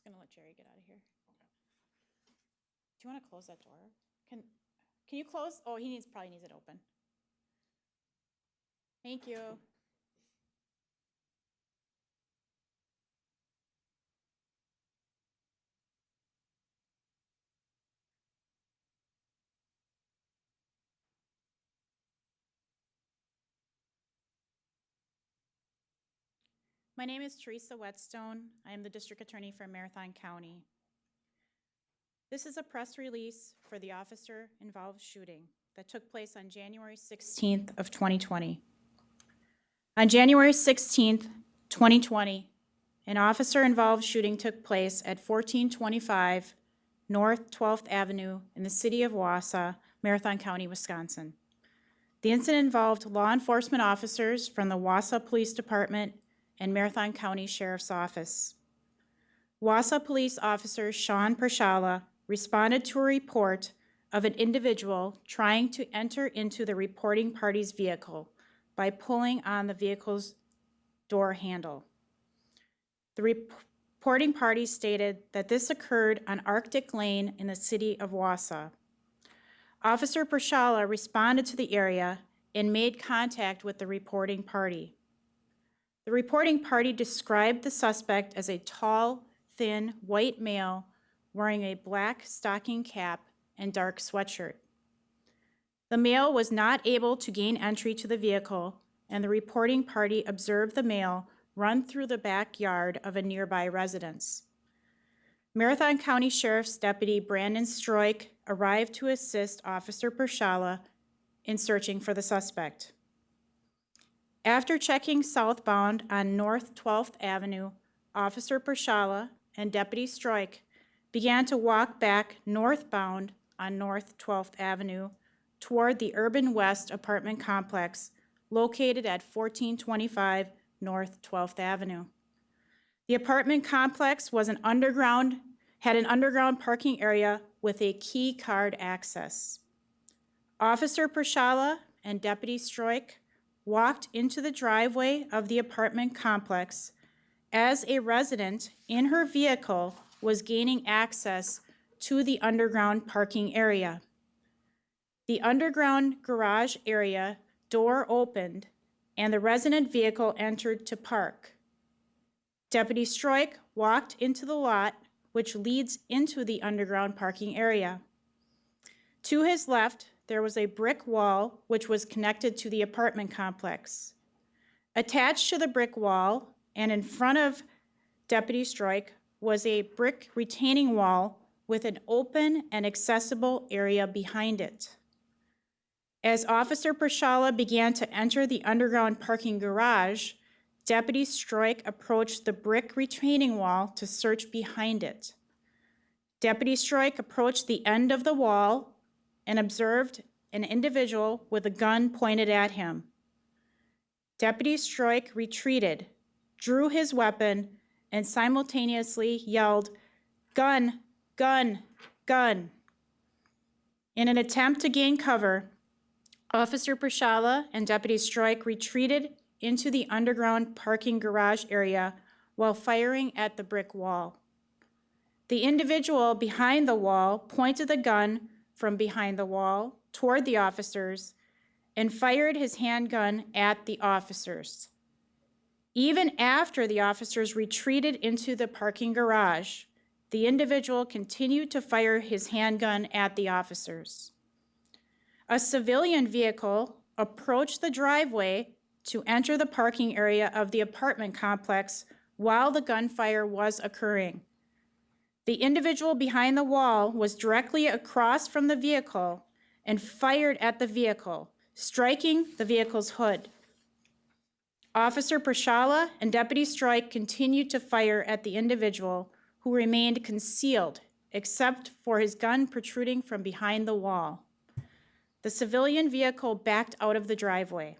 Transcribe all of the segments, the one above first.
just gonna let Jerry get out of here. Do you want to close that door? Can you close? Oh, he probably needs it open. Thank you. My name is Theresa Wetzsteon. I am the District Attorney for Marathon County. This is a press release for the officer-involved shooting that took place on January 16th of 2020. On January 16th, 2020, an officer-involved shooting took place at 1425 North 12th Avenue in the city of Wausau, Marathon County, Wisconsin. The incident involved law enforcement officers from the Wausau Police Department and Marathon County Sheriff's Office. Wausau Police Officer Sean Pershala responded to a report of an individual trying to enter into the reporting party's vehicle by pulling on the vehicle's door handle. The reporting party stated that this occurred on Arctic Lane in the city of Wausau. Officer Pershala responded to the area and made contact with the reporting party. The reporting party described the suspect as a tall, thin, white male wearing a black stocking cap and dark sweatshirt. The male was not able to gain entry to the vehicle, and the reporting party observed the male run through the backyard of a nearby residence. Marathon County Sheriff's Deputy Brandon Stroik arrived to assist Officer Pershala in searching for the suspect. After checking southbound on North 12th Avenue, Officer Pershala and Deputy Stroik began to walk back northbound on North 12th Avenue toward the Urban West apartment complex located at 1425 North 12th Avenue. The apartment complex had an underground parking area with a key card access. Officer Pershala and Deputy Stroik walked into the driveway of the apartment complex as a resident in her vehicle was gaining access to the underground parking area. The underground garage area door opened and the resident vehicle entered to park. Deputy Stroik walked into the lot, which leads into the underground parking area. To his left, there was a brick wall which was connected to the apartment complex. Attached to the brick wall and in front of Deputy Stroik was a brick retaining wall with an open and accessible area behind it. As Officer Pershala began to enter the underground parking garage, Deputy Stroik approached the brick retaining wall to search behind it. Deputy Stroik approached the end of the wall and observed an individual with a gun pointed at him. Deputy Stroik retreated, drew his weapon, and simultaneously yelled, "Gun, gun, gun." In an attempt to gain cover, Officer Pershala and Deputy Stroik retreated into the underground parking garage area while firing at the brick wall. The individual behind the wall pointed the gun from behind the wall toward the officers and fired his handgun at the officers. Even after the officers retreated into the parking garage, the individual continued to fire his handgun at the officers. A civilian vehicle approached the driveway to enter the parking area of the apartment complex while the gunfire was occurring. The individual behind the wall was directly across from the vehicle and fired at the vehicle, striking the vehicle's hood. Officer Pershala and Deputy Stroik continued to fire at the individual, who remained concealed except for his gun protruding from behind the wall. The civilian vehicle backed out of the driveway.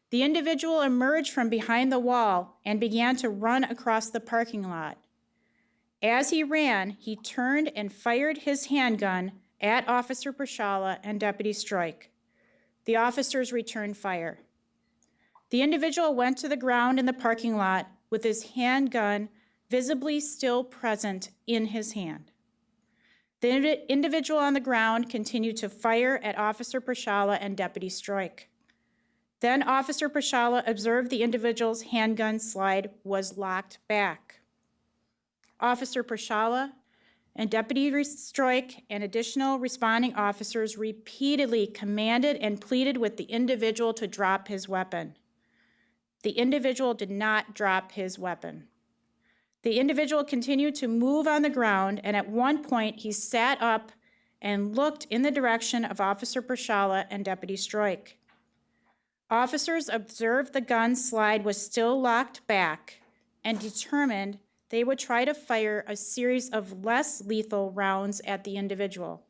The individual emerged from behind the wall and began to run across the parking lot. As he ran, he turned and fired his handgun at Officer Pershala and Deputy Stroik. The officers returned fire. The individual went to the ground in the parking lot with his handgun visibly still present in his hand. The individual on the ground continued to fire at Officer Prashala and Deputy Stroik. Then Officer Prashala observed the individual's handgun slide was locked back. Officer Prashala and Deputy Stroik and additional responding officers repeatedly commanded and pleaded with the individual to drop his weapon. The individual did not drop his weapon. The individual continued to move on the ground, and at one point he sat up and looked in the direction of Officer Prashala and Deputy Stroik. Officers observed the gun slide was still locked back and determined they would try to fire a series of less lethal rounds at the individual.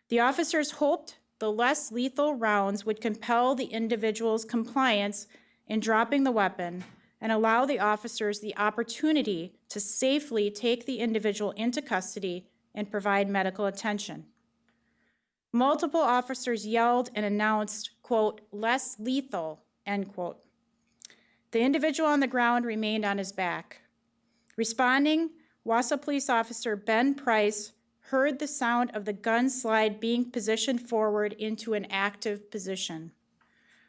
The officers hoped the less lethal rounds would compel the individual's compliance in dropping the weapon and allow the officers the opportunity to safely take the individual into custody and provide medical attention. Multiple officers yelled and announced, quote, "less lethal," end quote. The individual on the ground remained on his back. Responding, Wausau Police Officer Ben Price heard the sound of the gun slide being positioned forward into an active position.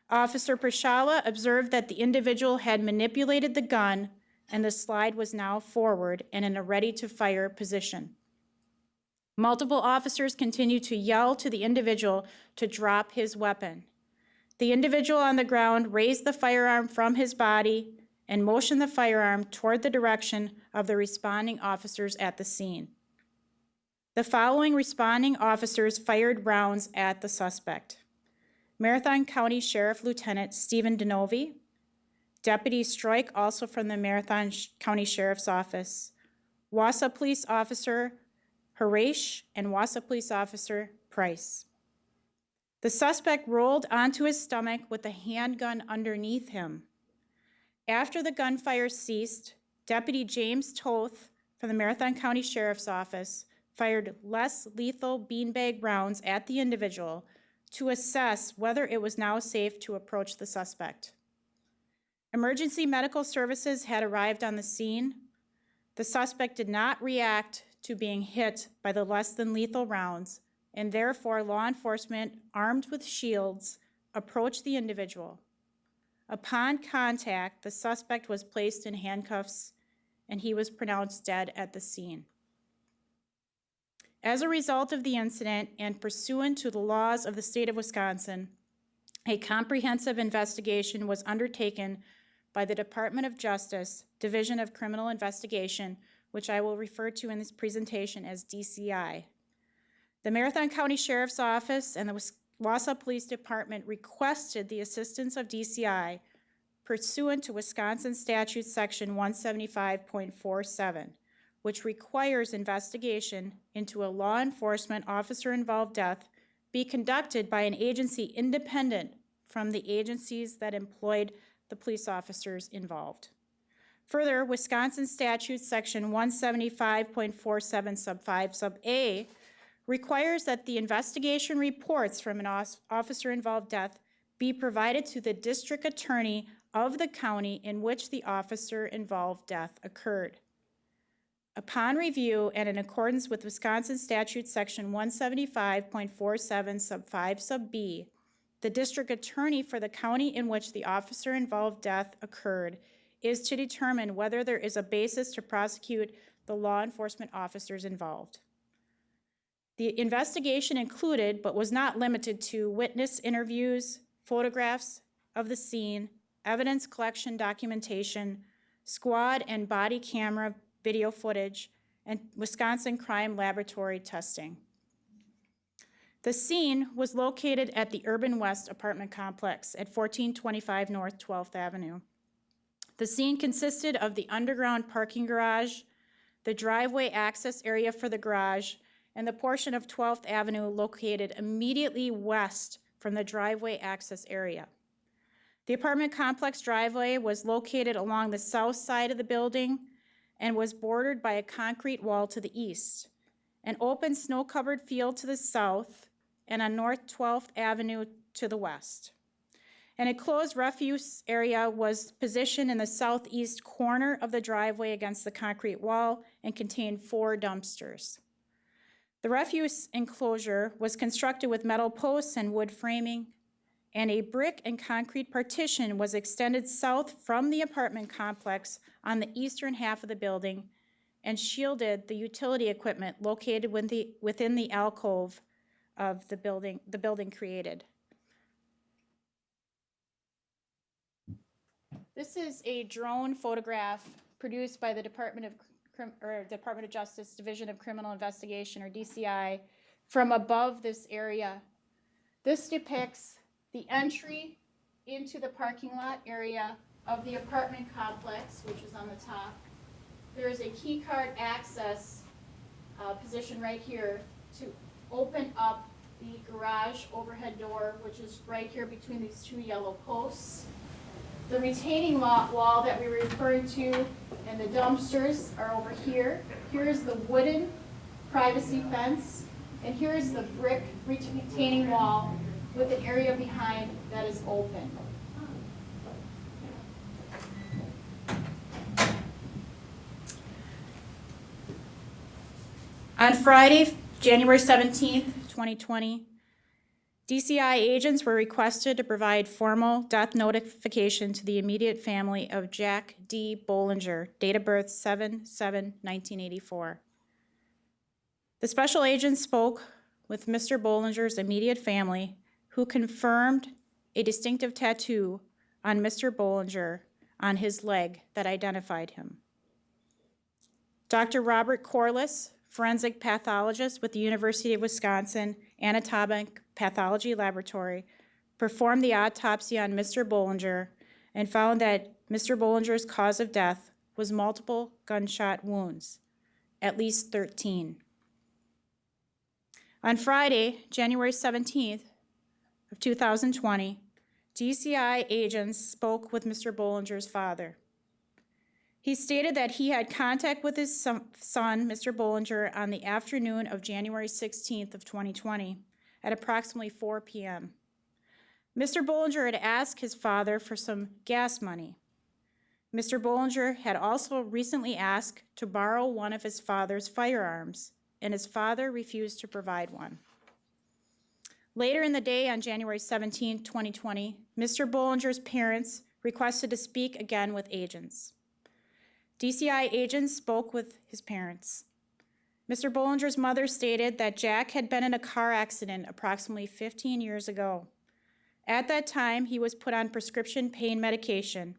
Officer Prashala observed that the individual had manipulated the gun and the slide was now forward and in a ready-to-fire position. Multiple officers continued to yell to the individual to drop his weapon. The individual on the ground raised the firearm from his body and motioned the firearm toward the direction of the responding officers at the scene. The following responding officers fired rounds at the suspect: Marathon County Sheriff Lieutenant Stephen Deneuve, Deputy Stroik, also from the Marathon County Sheriff's Office, Wausau Police Officer Harash, and Wausau Police Officer Price. The suspect rolled onto his stomach with a handgun underneath him. After the gunfire ceased, Deputy James Toth from the Marathon County Sheriff's Office fired less lethal beanbag rounds at the individual to assess whether it was now safe to approach the suspect. Emergency medical services had arrived on the scene. The suspect did not react to being hit by the less than lethal rounds, and therefore law enforcement, armed with shields, approached the individual. Upon contact, the suspect was placed in handcuffs and he was pronounced dead at the scene. As a result of the incident and pursuant to the laws of the state of Wisconsin, a comprehensive investigation was undertaken by the Department of Justice, Division of Criminal Investigation, which I will refer to in this presentation as DCI. The Marathon County Sheriff's Office and the Wausau Police Department requested the assistance of DCI pursuant to Wisconsin Statute Section 175.47, which requires investigation into a law enforcement officer-involved death be conducted by an agency independent from the agencies that employed the police officers involved. Further, Wisconsin Statute Section 175.47 sub 5 sub A requires that the investigation reports from an officer-involved death be provided to the district attorney of the county in which the officer-involved death occurred. Upon review and in accordance with Wisconsin Statute Section 175.47 sub 5 sub B, the district attorney for the county in which the officer-involved death occurred is to determine whether there is a basis to prosecute the law enforcement officers involved. The investigation included, but was not limited to, witness interviews, photographs of the scene, evidence collection documentation, squad and body camera video footage, and Wisconsin Crime Laboratory testing. The scene was located at the Urban West apartment complex at 1425 North 12th Avenue. The scene consisted of the underground parking garage, the driveway access area for the garage, and the portion of 12th Avenue located immediately west from the driveway access area. The apartment complex driveway was located along the south side of the building and was bordered by a concrete wall to the east, an open snow-covered field to the south, and on North 12th Avenue to the west. An enclosed refuse area was positioned in the southeast corner of the driveway against the concrete wall and contained 4 dumpsters. The refuse enclosure was constructed with metal posts and wood framing, and a brick and concrete partition was extended south from the apartment complex on the eastern half of the building and shielded the utility equipment located within the alcove of the building created. This is a drone photograph produced by the Department of Justice Division of Criminal Investigation, or DCI, from above this area. This depicts the entry into the parking lot area of the apartment complex, which is on the top. There is a key card access position right here to open up the garage overhead door, which is right here between these 2 yellow posts. The retaining wall that we were referring to and the dumpsters are over here. Here is the wooden privacy fence, and here is the brick retaining wall with an area behind that is open. On Friday, January 17th, 2020, DCI agents were requested to provide formal death notification to the immediate family of Jack D. Bollinger, date of birth 7/7/1984. The special agents spoke with Mr. Bollinger's immediate family, who confirmed a distinctive tattoo on Mr. Bollinger on his leg that identified him. Dr. Robert Corliss, forensic pathologist with the University of Wisconsin Anatomic Pathology Laboratory, performed the autopsy on Mr. Bollinger and found that Mr. Bollinger's cause of death was multiple gunshot wounds, at least 13. On Friday, January 17th of 2020, DCI agents spoke with Mr. Bollinger's father. He stated that he had contact with his son, Mr. Bollinger, on the afternoon of January 16th of 2020 at approximately 4 p.m. Mr. Bollinger had asked his father for some gas money. Mr. Bollinger had also recently asked to borrow one of his father's firearms, and his father refused to provide one. Later in the day, on January 17, 2020, Mr. Bollinger's parents requested to speak again with agents. DCI agents spoke with his parents. Mr. Bollinger's mother stated that Jack had been in a car accident approximately 15 years ago. At that time, he was put on prescription pain medication,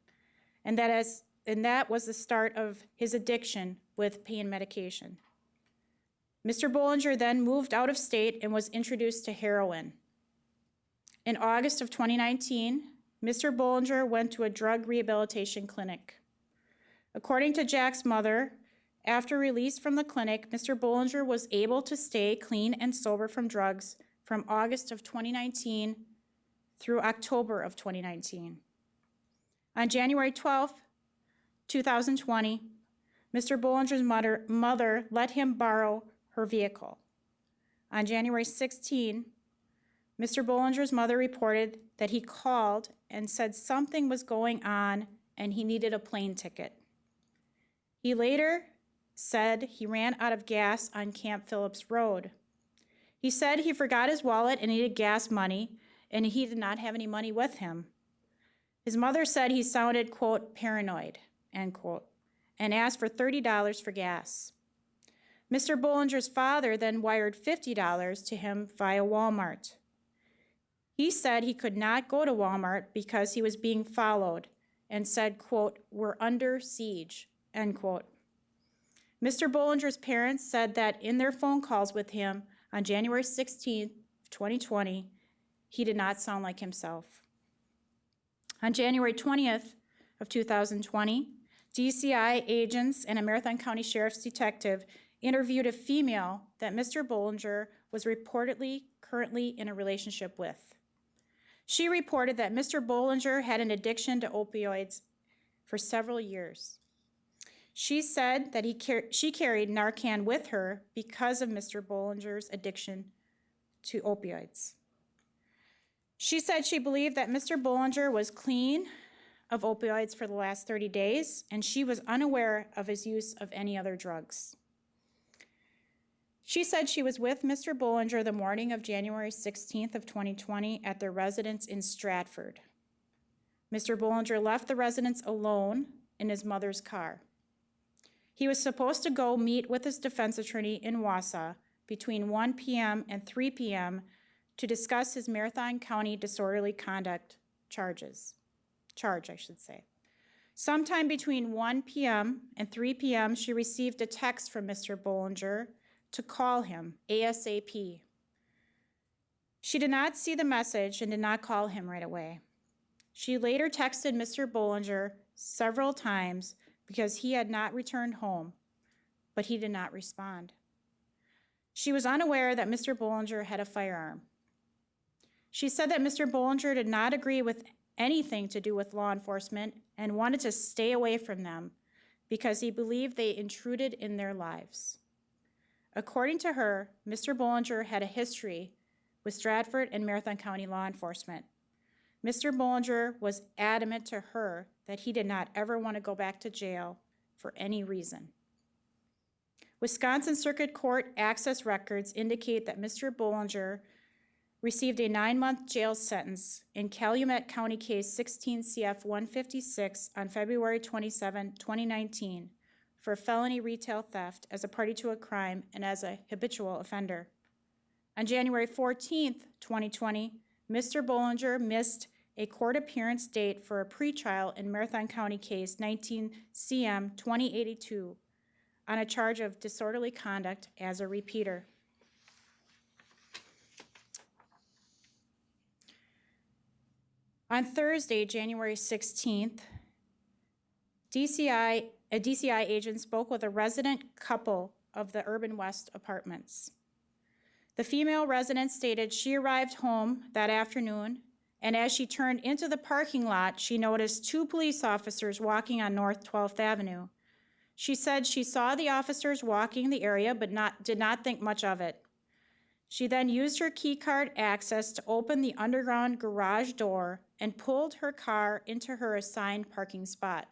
and that was the start of his addiction with pain medication. Mr. Bollinger then moved out of state and was introduced to heroin. In August of 2019, Mr. Bollinger went to a drug rehabilitation clinic. According to Jack's mother, after release from the clinic, Mr. Bollinger was able to stay clean and sober from drugs from August of 2019 through October of 2019. On January 12, 2020, Mr. Bollinger's mother let him borrow her vehicle. On January 16, Mr. Bollinger's mother reported that he called and said something was going on and he needed a plane ticket. He later said he ran out of gas on Camp Phillips Road. He said he forgot his wallet and needed gas money, and he did not have any money with him. His mother said he sounded, quote, paranoid, end quote, and asked for $30 for gas. Mr. Bollinger's father then wired $50 to him via Walmart. He said he could not go to Walmart because he was being followed and said, quote, we're under siege, end quote. Mr. Bollinger's parents said that in their phone calls with him on January 16, 2020, he did not sound like himself. On January 20th of 2020, DCI agents and a Marathon County Sheriff's detective interviewed a female that Mr. Bollinger was reportedly currently in a relationship with. She reported that Mr. Bollinger had an addiction to opioids for several years. She said that she carried Narcan with her because of Mr. Bollinger's addiction to opioids. She said she believed that Mr. Bollinger was clean of opioids for the last 30 days, and she was unaware of his use of any other drugs. She said she was with Mr. Bollinger the morning of January 16th of 2020 at their residence in Stratford. Mr. Bollinger left the residence alone in his mother's car. He was supposed to go meet with his defense attorney in Wausau between 1 p.m. and 3 p.m. to discuss his Marathon County disorderly conduct charge. Sometime between 1 p.m. and 3 p.m., she received a text from Mr. Bollinger to call him ASAP. She did not see the message and did not call him right away. She later texted Mr. Bollinger several times because he had not returned home, but he did not respond. She was unaware that Mr. Bollinger had a firearm. She said that Mr. Bollinger did not agree with anything to do with law enforcement and wanted to stay away from them because he believed they intruded in their lives. According to her, Mr. Bollinger had a history with Stratford and Marathon County law enforcement. Mr. Bollinger was adamant to her that he did not ever want to go back to jail for any reason. Wisconsin Circuit Court access records indicate that Mr. Bollinger received a 9-month jail sentence in Calumet County Case 16 CF 156 on February 27, 2019 for felony retail theft as a party to a crime and as a habitual offender. On January 14, 2020, Mr. Bollinger missed a court appearance date for a pretrial in Marathon County Case 19 CM 2082 on a charge of disorderly conduct as a repeater. On Thursday, January 16th, a DCI agent spoke with a resident couple of the Urban West apartments. The female resident stated she arrived home that afternoon, and as she turned into the parking lot, she noticed 2 police officers walking on North 12th Avenue. She said she saw the officers walking the area but did not think much of it. She then used her key card access to open the underground garage door and pulled her car into her assigned parking spot.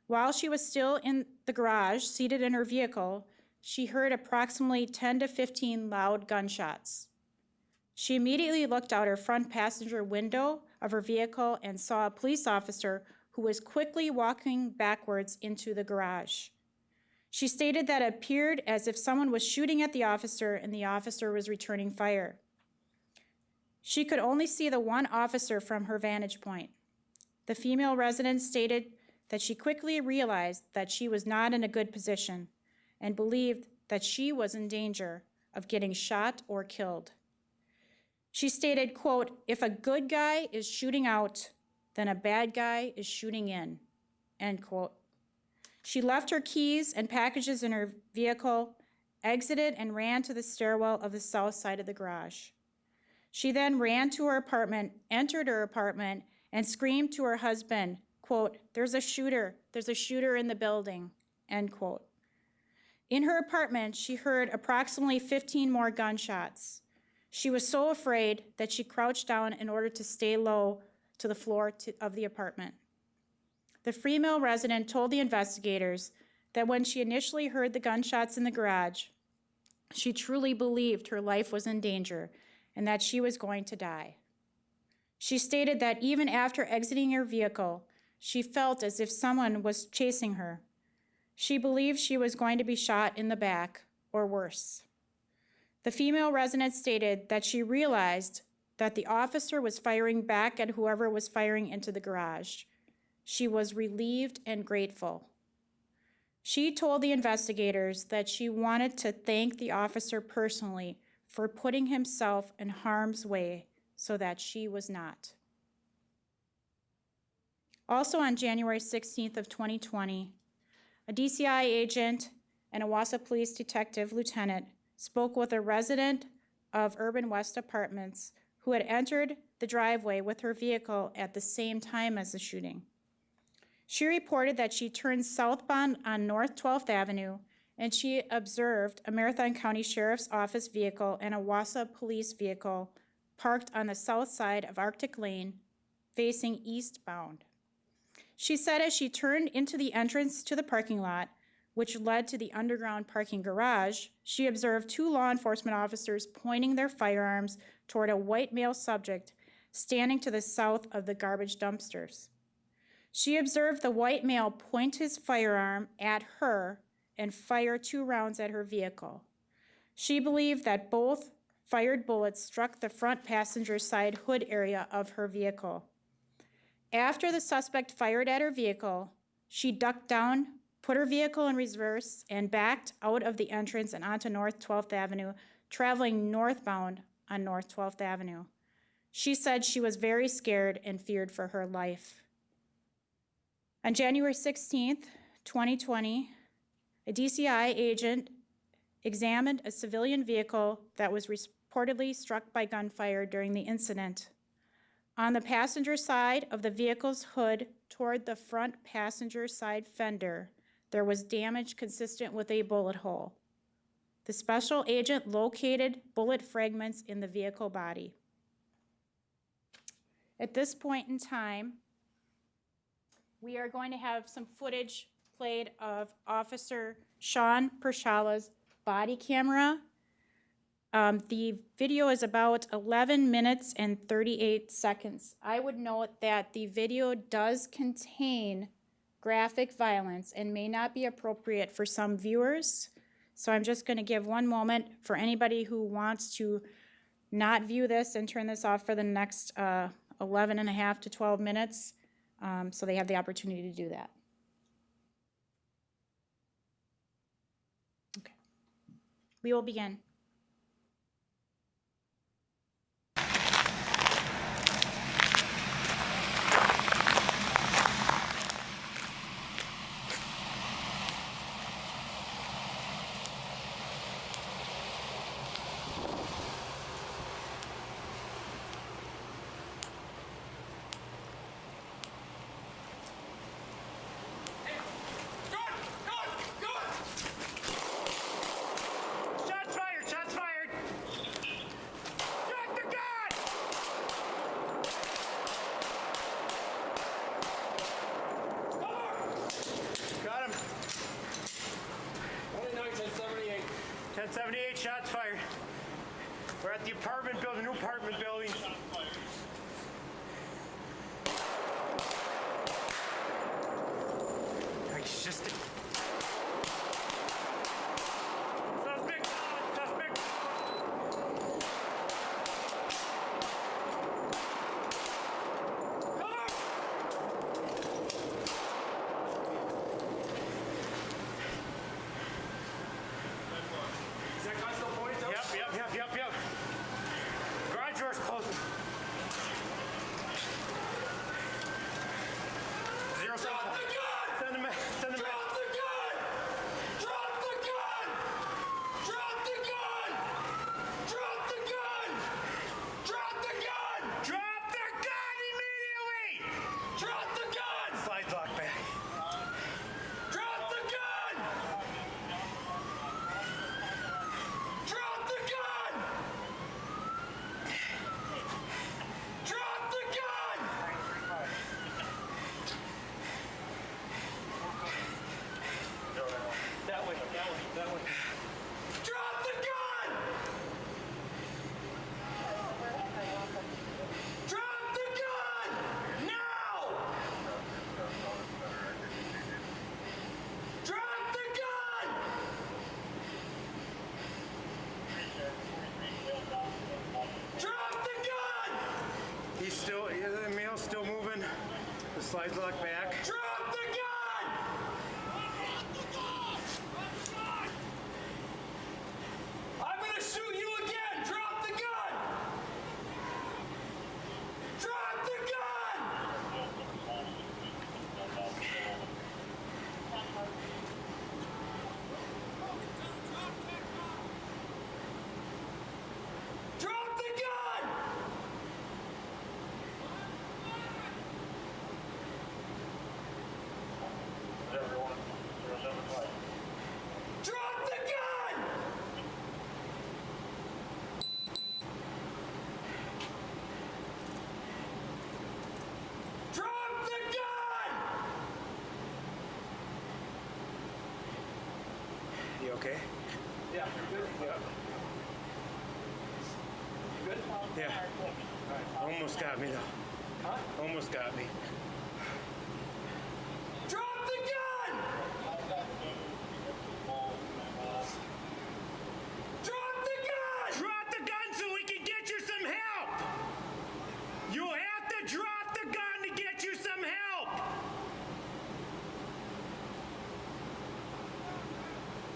While she was still in the garage, seated in her vehicle, she heard approximately 10 to 15 loud gunshots. She immediately looked out her front passenger window of her vehicle and saw a police officer who was quickly walking backwards into the garage. She stated that it appeared as if someone was shooting at the officer and the officer was returning fire. She could only see the one officer from her vantage point. The female resident stated that she quickly realized that she was not in a good position and believed that she was in danger of getting shot or killed. She stated, quote, "If a good guy is shooting out, then a bad guy is shooting in," end quote. She left her keys and packages in her vehicle, exited, and ran to the stairwell of the south side of the garage. She then ran to her apartment, entered her apartment, and screamed to her husband, quote, there's a shooter in the building," end quote. In her apartment, she heard approximately 15 more gunshots. She was so afraid that she crouched down in order to stay low to the floor of the apartment. The female resident told the investigators that when she initially heard the gunshots in the garage, she truly believed her life was in danger and that she was going to die. She stated that even after exiting her vehicle, she felt as if someone was chasing her. She believed she was going to be shot in the back or worse. The female resident stated that she realized that the officer was firing back at whoever was firing into the garage. She was relieved and grateful. She told the investigators that she wanted to thank the officer personally for putting himself in harm's way so that she was not. Also on January 16th of 2020, a DCI agent and a Wausau Police Detective Lieutenant spoke with a resident of Urban West Apartments who had entered the driveway with her vehicle at the same time as the shooting. She reported that she turned southbound on North 12th Avenue and she observed a Marathon County Sheriff's Office vehicle and a Wausau police vehicle parked on the south side of Arctic Lane, facing eastbound. She said as she turned into the entrance to the parking lot, which led to the underground parking garage, she observed 2 law enforcement officers pointing their firearms toward a white male subject standing to the south of the garbage dumpsters. She observed the white male point his firearm at her and fire 2 rounds at her vehicle. She believed that both fired bullets struck the front passenger side hood area of her vehicle. After the suspect fired at her vehicle, she ducked down, put her vehicle in reverse, and backed out of the entrance and onto North 12th Avenue, traveling northbound on North 12th Avenue. She said she was very scared and feared for her life. On January 16th, 2020, a DCI agent examined a civilian vehicle that was reportedly struck by gunfire during the incident. On the passenger side of the vehicle's hood toward the front passenger side fender, there was damage consistent with a bullet hole. The special agent located bullet fragments in the vehicle body. At this point in time, we are going to have some footage played of Officer Sean Pershala's body camera. The video is about 11 minutes and 38 seconds. I would note that the video does contain graphic violence and may not be appropriate for some viewers. So I'm just going to give one moment for anybody who wants to not view this and turn this off for the next 11 and a half to 12 minutes, so they have the opportunity to do that. Okay. We will begin. Got him. 1078. 1078 shots fired. We're at the apartment building, new apartment building. He's just. Suspect. Yep. Garage door's closing. 074. Send him back. You okay? Yeah, you're good? Yeah. You good? Yeah. Almost got me though. Huh? Almost got me. Drop the gun! Drop the gun! Drop the gun so we can get you some help! You have to drop the gun to get you some help!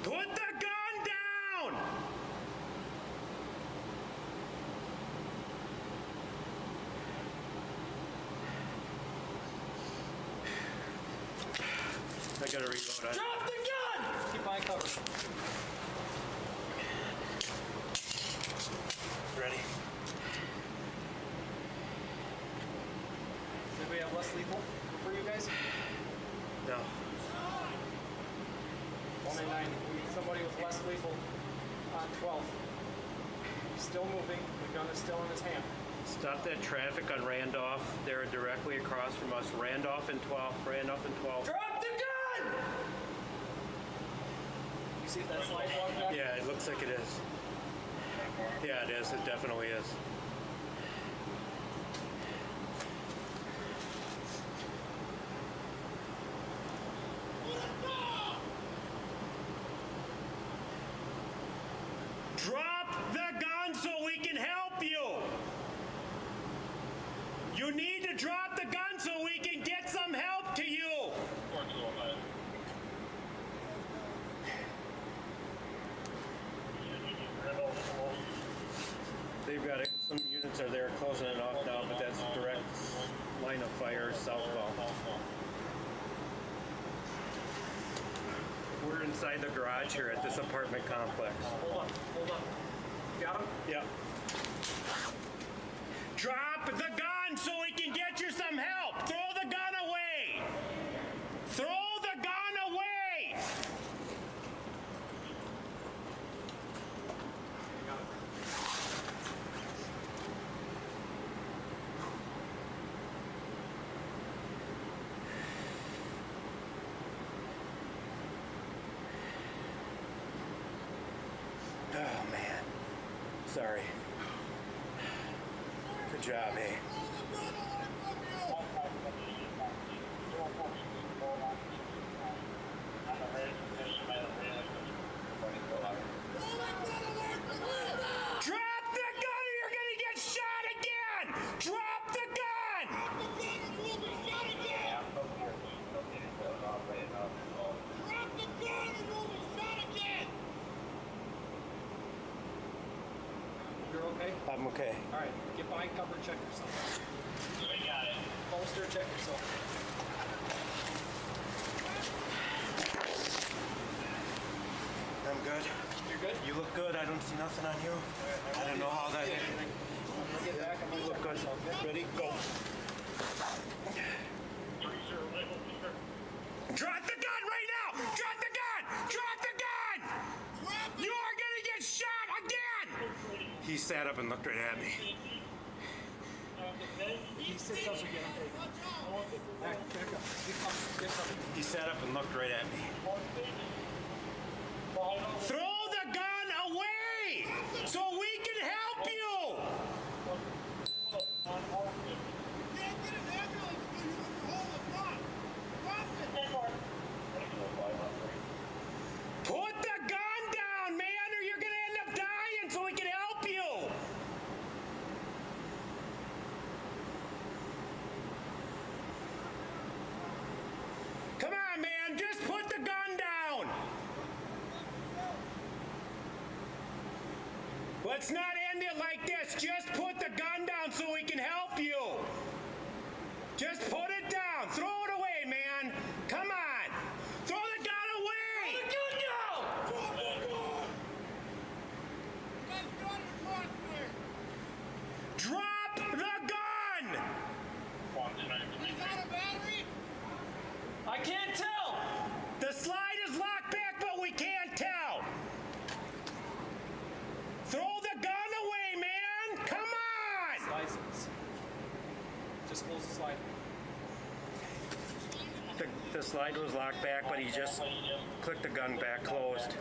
Put the gun down! I gotta reload. Drop the gun! Keep mine covered. Ready? Does anybody have less lethal for you guys? No. 189. We need somebody with less lethal on 12. He's still moving. The gun is still in his hand. Stop that traffic on Randolph. They're directly across from us. Randolph and 12. Randolph and 12. Drop the gun! You see if that slide walk back? Yeah, it looks like it is. Yeah, it is. It definitely is. Drop the gun so we can help you. You need to drop the gun so we can get some help to you. They've got it. Some units are there closing it off now, but that's a direct line of fire southbound. We're inside the garage here at this apartment complex. Hold on. Got him? Yep. Drop the gun so we can get you some help. Throw the gun away. Throw the gun away. Oh, man. Sorry. Good job, eh? Drop the gun or you're gonna get shot again! Drop the gun! You're okay? I'm okay. All right, get behind cover, check yourself. We got it. Holster, check yourself. I'm good. You're good? You look good. I don't see nothing on you. I don't know how that hit. I'm gonna get back. I'm gonna check myself. Okay? Ready? Go. Drop the gun right now! Drop the gun! Drop the gun! You are gonna get shot again! He sat up and looked right at me. He sits up again. Back up. Get cover. He sat up and looked right at me. Throw the gun away so we can help you! Put the gun down, man, or you're gonna end up dying so we can help you! Come on, man, just put the gun down! Let's not end it like this. Just put the gun down so we can help you. Just put it down. Throw it away, man. Come on. Throw the gun away. Throw the gun down. Drop the gun. I can't tell. The slide is locked back, but we can't tell. Throw the gun away, man. Come on. License. Slide was locked back, but he just clicked the gun back closed.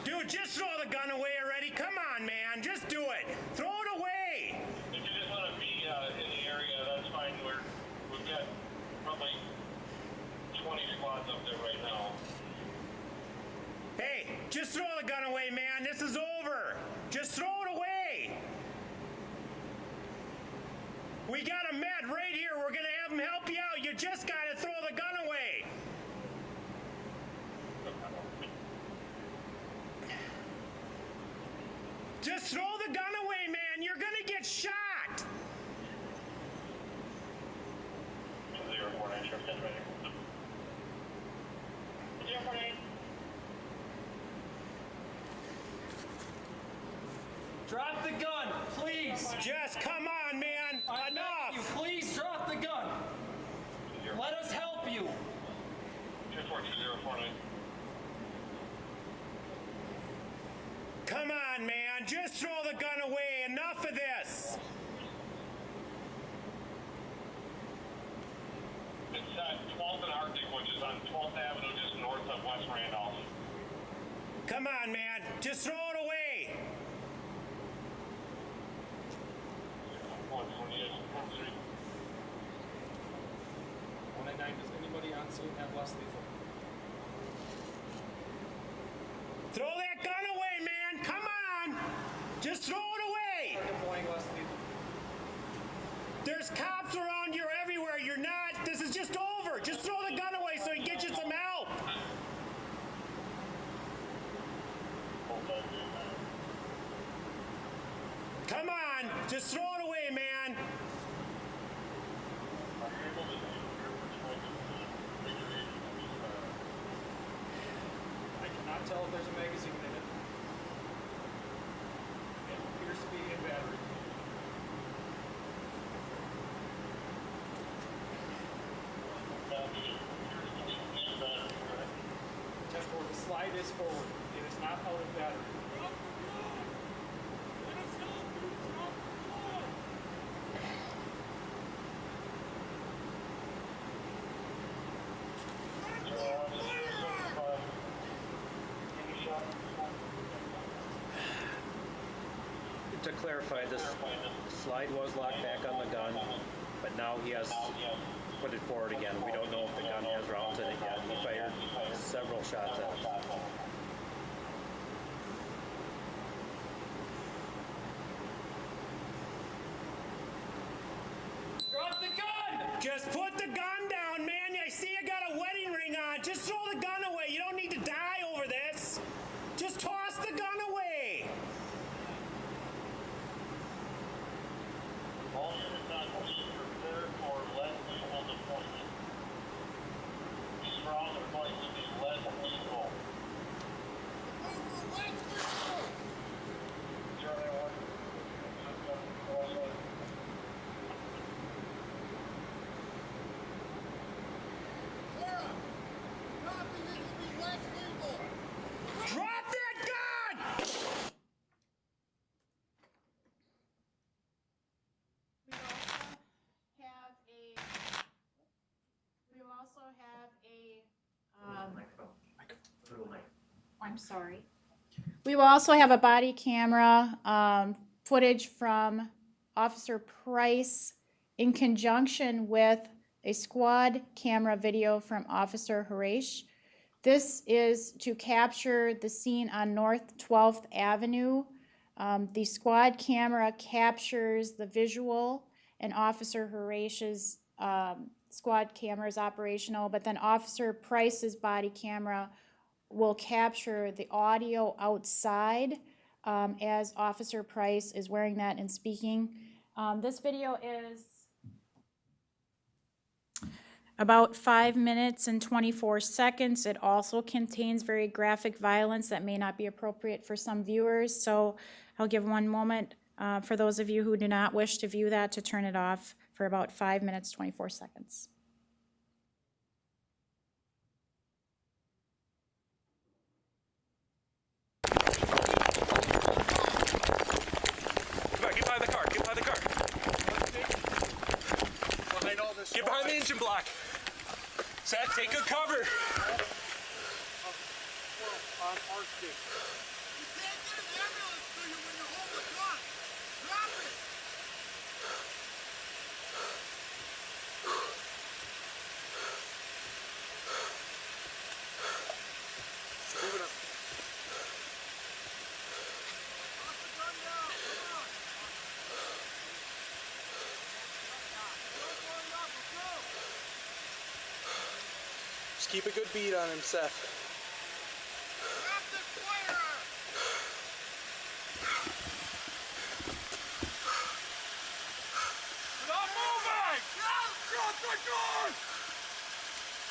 Dude, just throw the gun away already. Come on, man. Just do it. Throw it away. If you just want to be in the area, that's fine. We've got probably 20 squads up there right now. Hey, just throw the gun away, man. This is over. Just throw it away. We got a med right here. We're going to have him help you out. You just got to throw the gun away. Just throw the gun away, man. You're going to get shot. 049, Sheriff, that's ready. 049. Drop the gun, please. Just come on, man. I beg Enough. you, please drop the gun. Let us help you. 242-049. Come on, man. Just throw the gun away. Enough of this. It's 12th and Arctic, which is on 12th Avenue, just north of West Randolph. Come on, man. Just throw it away. 199, does anybody on scene have less lethal? Throw that gun away, man. Come on. Just throw it away. Deploying less lethal. There's cops around you everywhere. You're not. This is just over. Just throw the gun away so he can get you some help. Come on. Just throw it away, man. I cannot tell if there's a magazine in it. It appears to be in battery. The slide is forward. It is not out of battery. To clarify, this slide was locked back on the gun, but now he has put it forward again. We don't know if the gun has rounds in it yet. He fired several shots at it. Drop the gun! Just put the gun down, man. I see you got a wedding ring on. Just throw the gun away. You don't need to die over this. Just toss the gun away. All units on scene prepared for less lethal deployment. These rounds are going to be less lethal. Drop that gun! We also have I'm sorry. We will also have a body camera footage from Officer Price in conjunction with a squad camera video from Officer Harish. This is to capture the scene on North 12th Avenue. The squad camera captures the visual, and Officer Harish's squad camera is operational, but then Officer Price's body camera will capture the audio outside as Officer Price is wearing that and speaking. This video is about 5 minutes and 24 seconds. It also contains very graphic violence that may not be appropriate for some viewers, so I'll give one moment for those of you who do not wish to view that to turn it off for about 5 minutes, 24 seconds. Get by the car, get by the car. Get behind the engine block. Seth, take a cover. On our stick. You can't get an ambulance to you when you hold the gun. Drop it. Move it up. Put the gun down. Come on. Don't warm up. Let's go. Just keep a good beat on him, Seth. Drop this firearm. Stop moving! Drop the gun.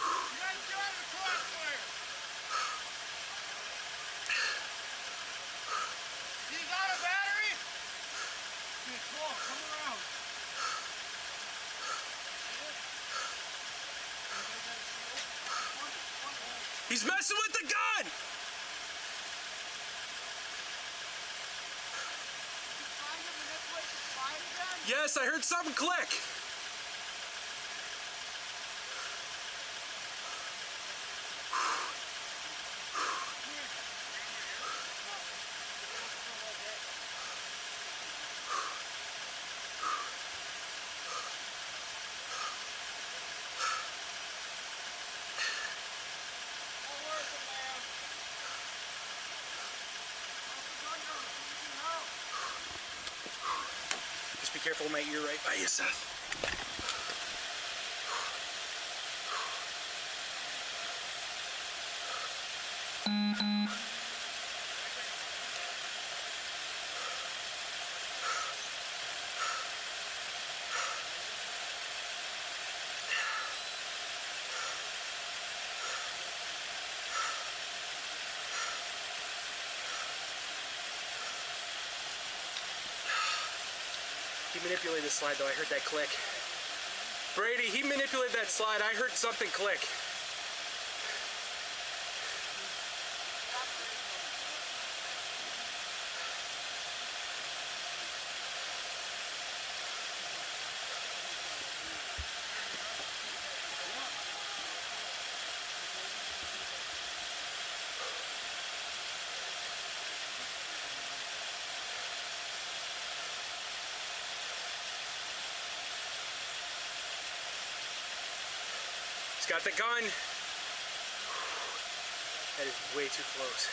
You guys get out of the crossfire. He's out of battery. Okay, come on. Come around. He's messing with the gun! Trying to manipulate the slide again? Yes, I heard something click. Just be careful of my ear right by you, Seth. He manipulated the slide though, I heard that click. Brady, he manipulated that slide, I heard something click. Got the gun. That is way too close.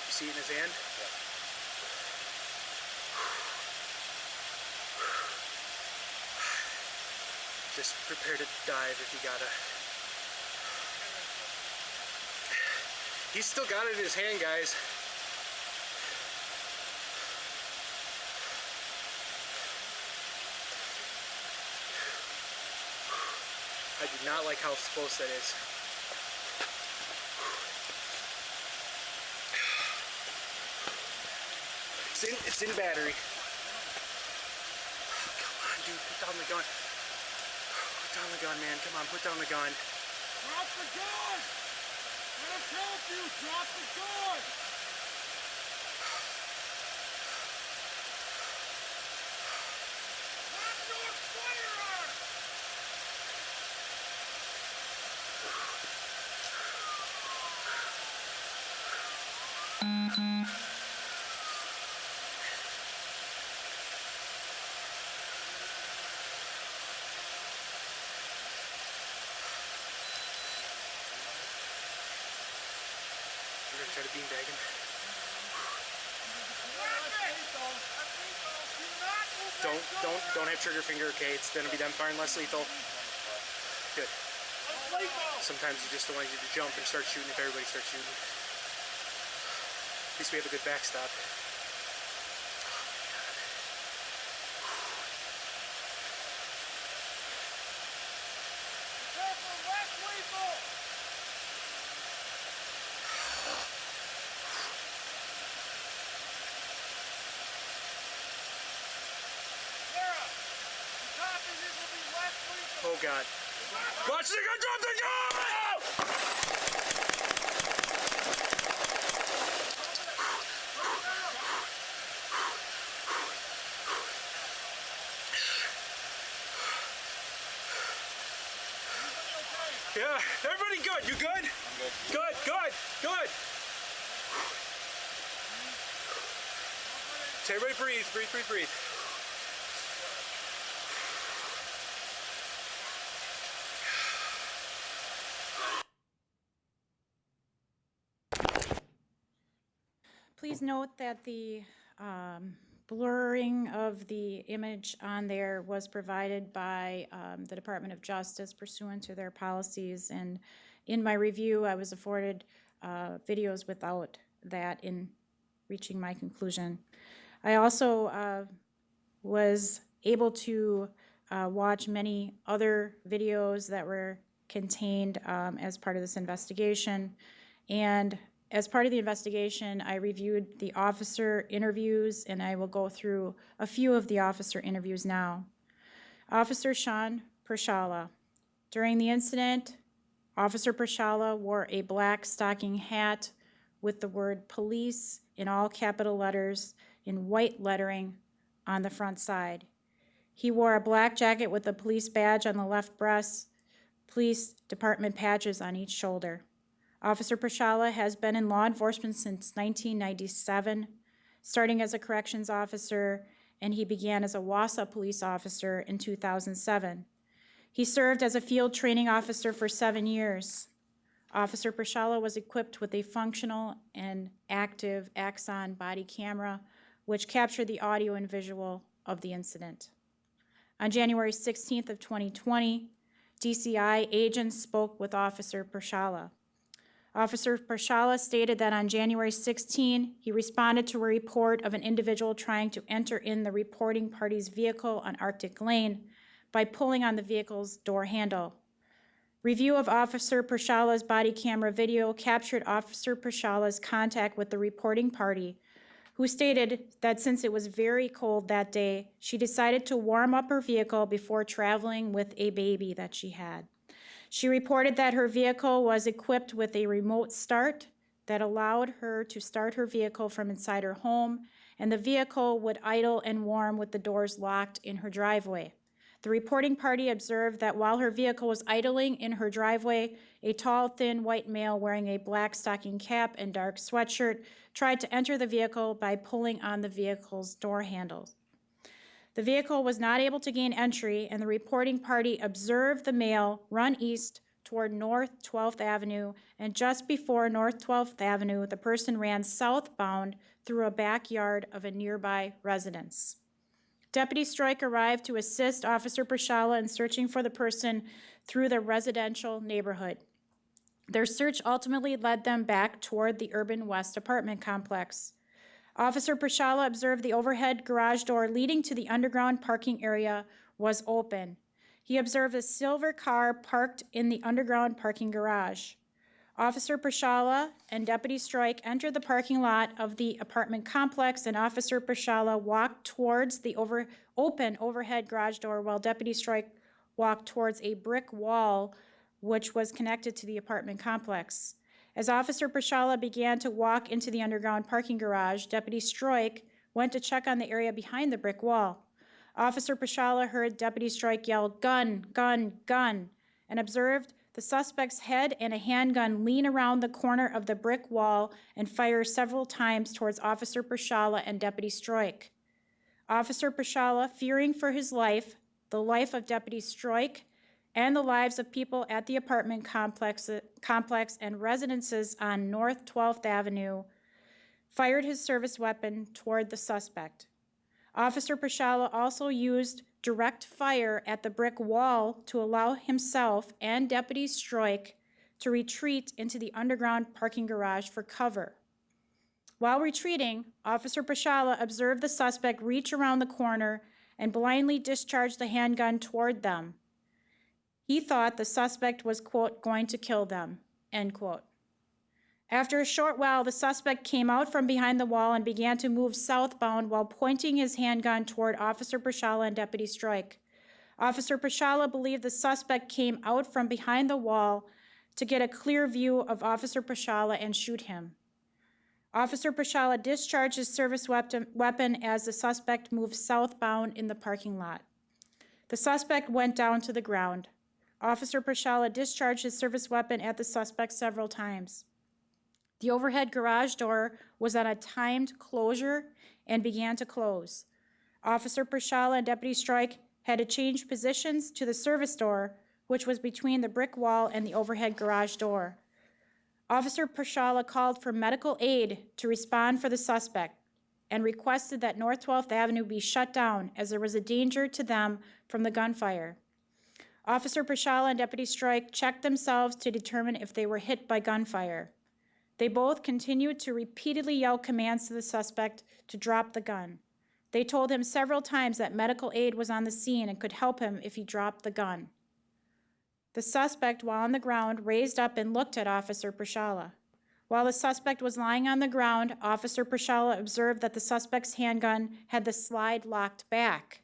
You see it in his hand? Yeah. Just prepare to dive if you gotta. He's still got it in his hand, guys. I do not like how close that is. It's in battery. Come on, dude, put down the gun. Put down the gun, man. Come on, put down the gun. Drop the gun. Let him help you. Drop the gun. Drop your firearm. We're gonna try to beanbag him. Don't have trigger finger, okay? It's gonna be them firing less lethal. Good. Sometimes you just don't want you to jump and start shooting if everybody starts shooting. At least we have a good backstop. Oh God. Watch the gun, drop the gun! Yeah. Everybody good? You good? I'm good. Good. So everybody breathe. Please note that the blurring of the image on there was provided by the Department of Justice pursuant to their policies, and in my review, I was afforded videos without that in reaching my conclusion. I also was able to watch many other videos that were contained as part of this investigation, and as part of the investigation, I reviewed the officer interviews, and I will go through a few of the officer interviews now. Officer Sean Pershala. During the incident, Officer Pershala wore a black stocking hat with the word police in all capital letters in white lettering on the front side. He wore a black jacket with a police badge on the left breast, police department patches on each shoulder. Officer Pershala has been in law enforcement since 1997, starting as a corrections officer, and he began as a Wausau police officer in 2007. He served as a field training officer for 7 years. Officer Pershala was equipped with a functional and active Axon body camera, which captured the audio and visual of the incident. On January 16th of 2020, DCI agents spoke with Officer Pershala. Officer Pershala stated that on January 16, he responded to a report of an individual trying to enter in the reporting party's vehicle on Arctic Lane by pulling on the vehicle's door handle. Review of Officer Pershala's body camera video captured Officer Pershala's contact with the reporting party, who stated that since it was very cold that day, she decided to warm up her vehicle before traveling with a baby that she had. She reported that her vehicle was equipped with a remote start that allowed her to start her vehicle from inside her home, and the vehicle would idle and warm with the doors locked in her driveway. The reporting party observed that while her vehicle was idling in her driveway, a tall, thin white male wearing a black stocking cap and dark sweatshirt tried to enter the vehicle by pulling on the vehicle's door handles. The vehicle was not able to gain entry, and the reporting party observed the male run east toward North 12th Avenue, and just before North 12th Avenue, the person ran southbound through a backyard of a nearby residence. Deputy Stroik arrived to assist Officer Pershala in searching for the person through the residential neighborhood. Their search ultimately led them back toward the Urban West apartment complex. Officer Pershala observed the overhead garage door leading to the underground parking area was open. He observed a silver car parked in the underground parking garage. Officer Pershala and Deputy Stroik entered the parking lot of the apartment complex, and Officer Pershala walked towards the open overhead garage door while Deputy Stroik walked towards a brick wall which was connected to the apartment complex. As Officer Pershala began to walk into the underground parking garage, Deputy Stroik went to check on the area behind the brick wall. Officer Pershala heard Deputy Stroik yell, "Gun, gun, gun," and observed the suspect's head and a handgun lean around the corner of the brick wall and fire several times towards Officer Pershala and Deputy Stroik. Officer Pershala, fearing for his life, the life of Deputy Stroik, and the lives of people at the apartment complex and residences on North 12th Avenue, fired his service weapon toward the suspect. Officer Pershala also used direct fire at the brick wall to allow himself and Deputy Stroik to retreat into the underground parking garage for cover. While retreating, Officer Pershala observed the suspect reach around the corner and blindly discharge the handgun toward them. He thought the suspect was, quote, going to kill them, end quote. After a short while, the suspect came out from behind the wall and began to move southbound while pointing his handgun toward Officer Pershala and Deputy Stroik. Officer Pershala believed the suspect came out from behind the wall to get a clear view of Officer Pershala and shoot him. Officer Pershala discharged his service weapon as the suspect moved southbound in the parking lot. The suspect went down to the ground. Officer Prashala discharged his service weapon at the suspect several times. The overhead garage door was on a timed closure and began to close. Officer Prashala and Deputy Strike had to change positions to the service door, which was between the brick wall and the overhead garage door. Officer Prashala called for medical aid to respond for the suspect and requested that North 12th Avenue be shut down as there was a danger to them from the gunfire. Officer Prashala and Deputy Strike checked themselves to determine if they were hit by gunfire. They both continued to repeatedly yell commands to the suspect to drop the gun. They told him several times that medical aid was on the scene and could help him if he dropped the gun. The suspect, while on the ground, raised up and looked at Officer Prashala. While the suspect was lying on the ground, Officer Prashala observed that the suspect's handgun had the slide locked back.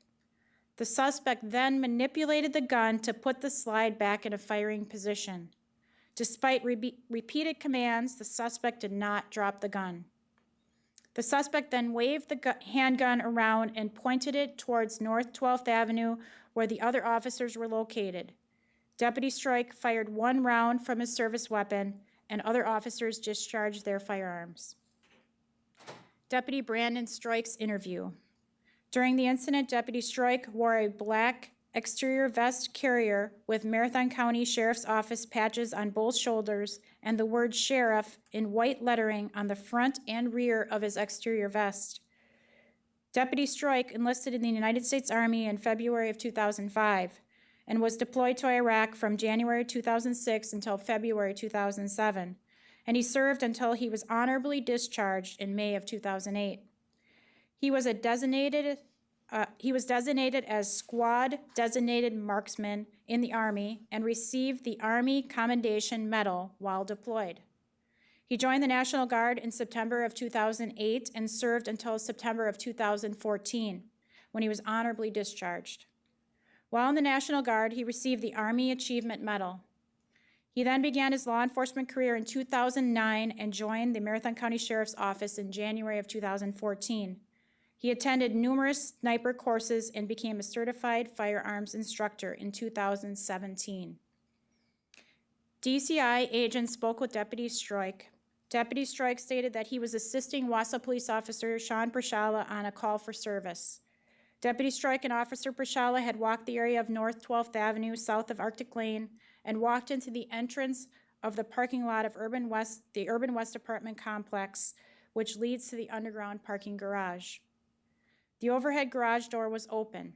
The suspect then manipulated the gun to put the slide back in a firing position. Despite repeated commands, the suspect did not drop the gun. The suspect then waved the handgun around and pointed it towards North 12th Avenue, where the other officers were located. Deputy Strike fired one round from his service weapon, and other officers discharged their firearms. Deputy Brandon Strike's interview. During the incident, Deputy Strike wore a black exterior vest carrier with Marathon County Sheriff's Office patches on both shoulders and the word sheriff in white lettering on the front and rear of his exterior vest. Deputy Strike enlisted in the United States Army in February of 2005 and was deployed to Iraq from January 2006 until February 2007, and he served until he was honorably discharged in May of 2008. He was designated as Squad Designated Marksman in the Army and received the Army Commendation Medal while deployed. He joined the National Guard in September of 2008 and served until September of 2014, when he was honorably discharged. While in the National Guard, he received the Army Achievement Medal. He then began his law enforcement career in 2009 and joined the Marathon County Sheriff's Office in January of 2014. He attended numerous sniper courses and became a certified firearms instructor in 2017. DCI agents spoke with Deputy Strike. Deputy Strike stated that he was assisting Wausau police officer Sean Prashala on a call for service. Deputy Strike and Officer Prashala had walked the area of North 12th Avenue south of Arctic Lane and walked into the entrance of the parking lot of the Urban West apartment complex, which leads to the underground parking garage. The overhead garage door was open.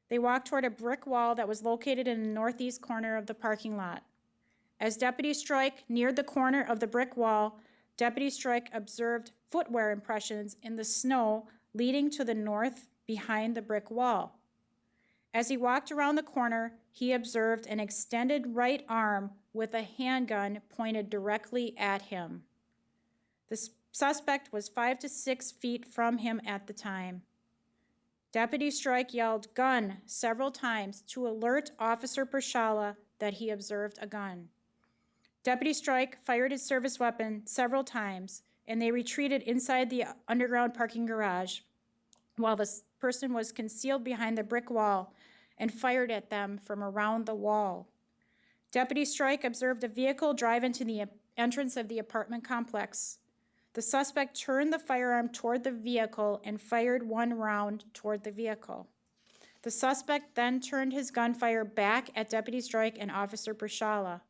They walked toward a brick wall that was located in the northeast corner of the parking lot. As Deputy Strike neared the corner of the brick wall, Deputy Strike observed footwear impressions in the snow leading to the north behind the brick wall. As he walked around the corner, he observed an extended right arm with a handgun pointed directly at him. The suspect was 5 to 6 feet from him at the time. Deputy Strike yelled "gun" several times to alert Officer Prashala that he observed a gun. Deputy Strike fired his service weapon several times, and they retreated inside the underground parking garage while the person was concealed behind the brick wall and fired at them from around the wall. Deputy Strike observed a vehicle drive into the entrance of the apartment complex. The suspect turned the firearm toward the vehicle and fired one round toward the vehicle. The suspect then turned his gunfire back at Deputy Strike and Officer Prashala.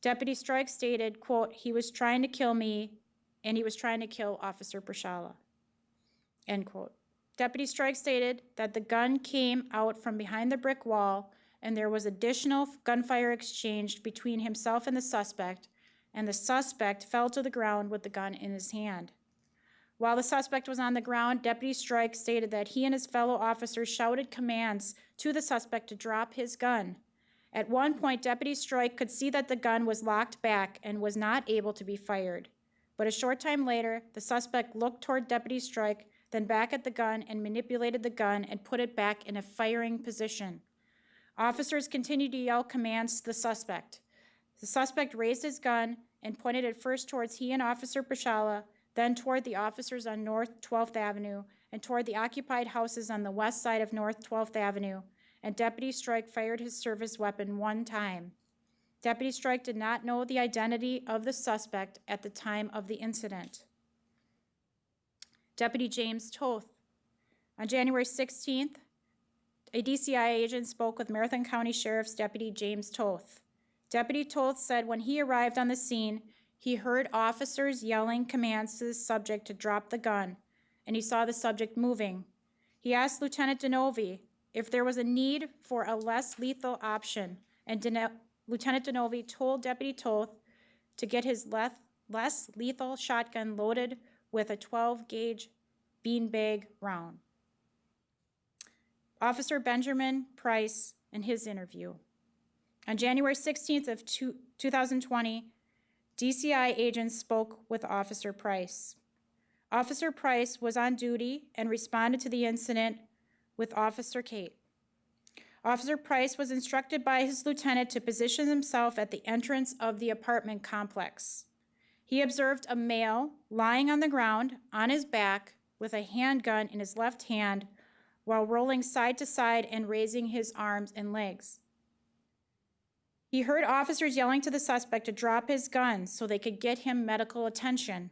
Deputy Strike stated, quote, "He was trying to kill me, and he was trying to kill Officer Prashala," end quote. Deputy Strike stated that the gun came out from behind the brick wall and there was additional gunfire exchanged between himself and the suspect fell to the ground with the gun in his hand. While the suspect was on the ground, Deputy Strike stated that he and his fellow officers shouted commands to the suspect to drop his gun. At one point, Deputy Strike could see that the gun was locked back and was not able to be fired. But a short time later, the suspect looked toward Deputy Strike, then back at the gun and manipulated the gun and put it back in a firing position. Officers continued to yell commands to the suspect. The suspect raised his gun and pointed it first towards he and Officer Prashala, then toward the officers on North 12th Avenue and toward the occupied houses on the west side of North 12th Avenue, and Deputy Strike fired his service weapon one time. Deputy Strike did not know the identity of the suspect at the time of the incident. Deputy James Toth. On January 16th, a DCI agent spoke with Marathon County Sheriff's Deputy James Toth. Deputy Toth said when he arrived on the scene, he heard officers yelling commands to the subject to drop the gun, and he saw the subject moving. He asked Lieutenant Deneuve if there was a need for a less lethal option, and Lieutenant Deneuve told Deputy Toth to get his less lethal shotgun loaded with a 12-gauge beanbag round. Officer Benjamin Price in his interview. On January 16th of 2020, DCI agents spoke with Officer Price. Officer Price was on duty and responded to the incident with Officer Kate. Officer Price was instructed by his lieutenant to position himself at the entrance of the apartment complex. He observed a male lying on the ground on his back with a handgun in his left hand while rolling side to side and raising his arms and legs. He heard officers yelling to the suspect to drop his gun so they could get him medical attention.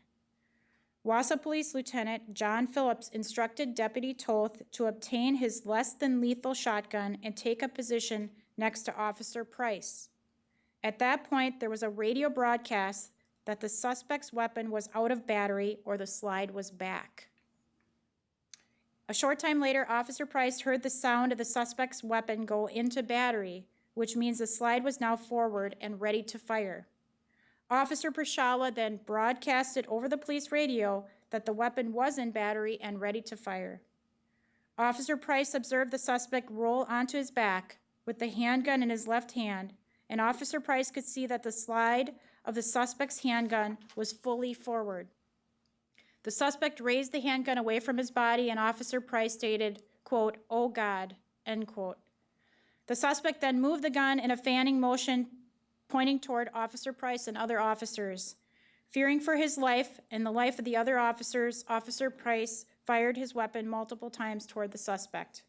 Wausau Police Lieutenant John Phillips instructed Deputy Toth to obtain his less than lethal shotgun and take a position next to Officer Price. At that point, there was a radio broadcast that the suspect's weapon was out of battery or the slide was back. A short time later, Officer Price heard the sound of the suspect's weapon go into battery, which means the slide was now forward and ready to fire. Officer Pershala then broadcasted over the police radio that the weapon was in battery and ready to fire. Officer Price observed the suspect roll onto his back with the handgun in his left hand, and Officer Price could see that the slide of the suspect's handgun was fully forward. The suspect raised the handgun away from his body, and Officer Price stated, quote, "Oh God," end quote. The suspect then moved the gun in a fanning motion, pointing toward Officer Price and other officers. Fearing for his life and the life of the other officers, Officer Price fired his weapon multiple times toward the suspect.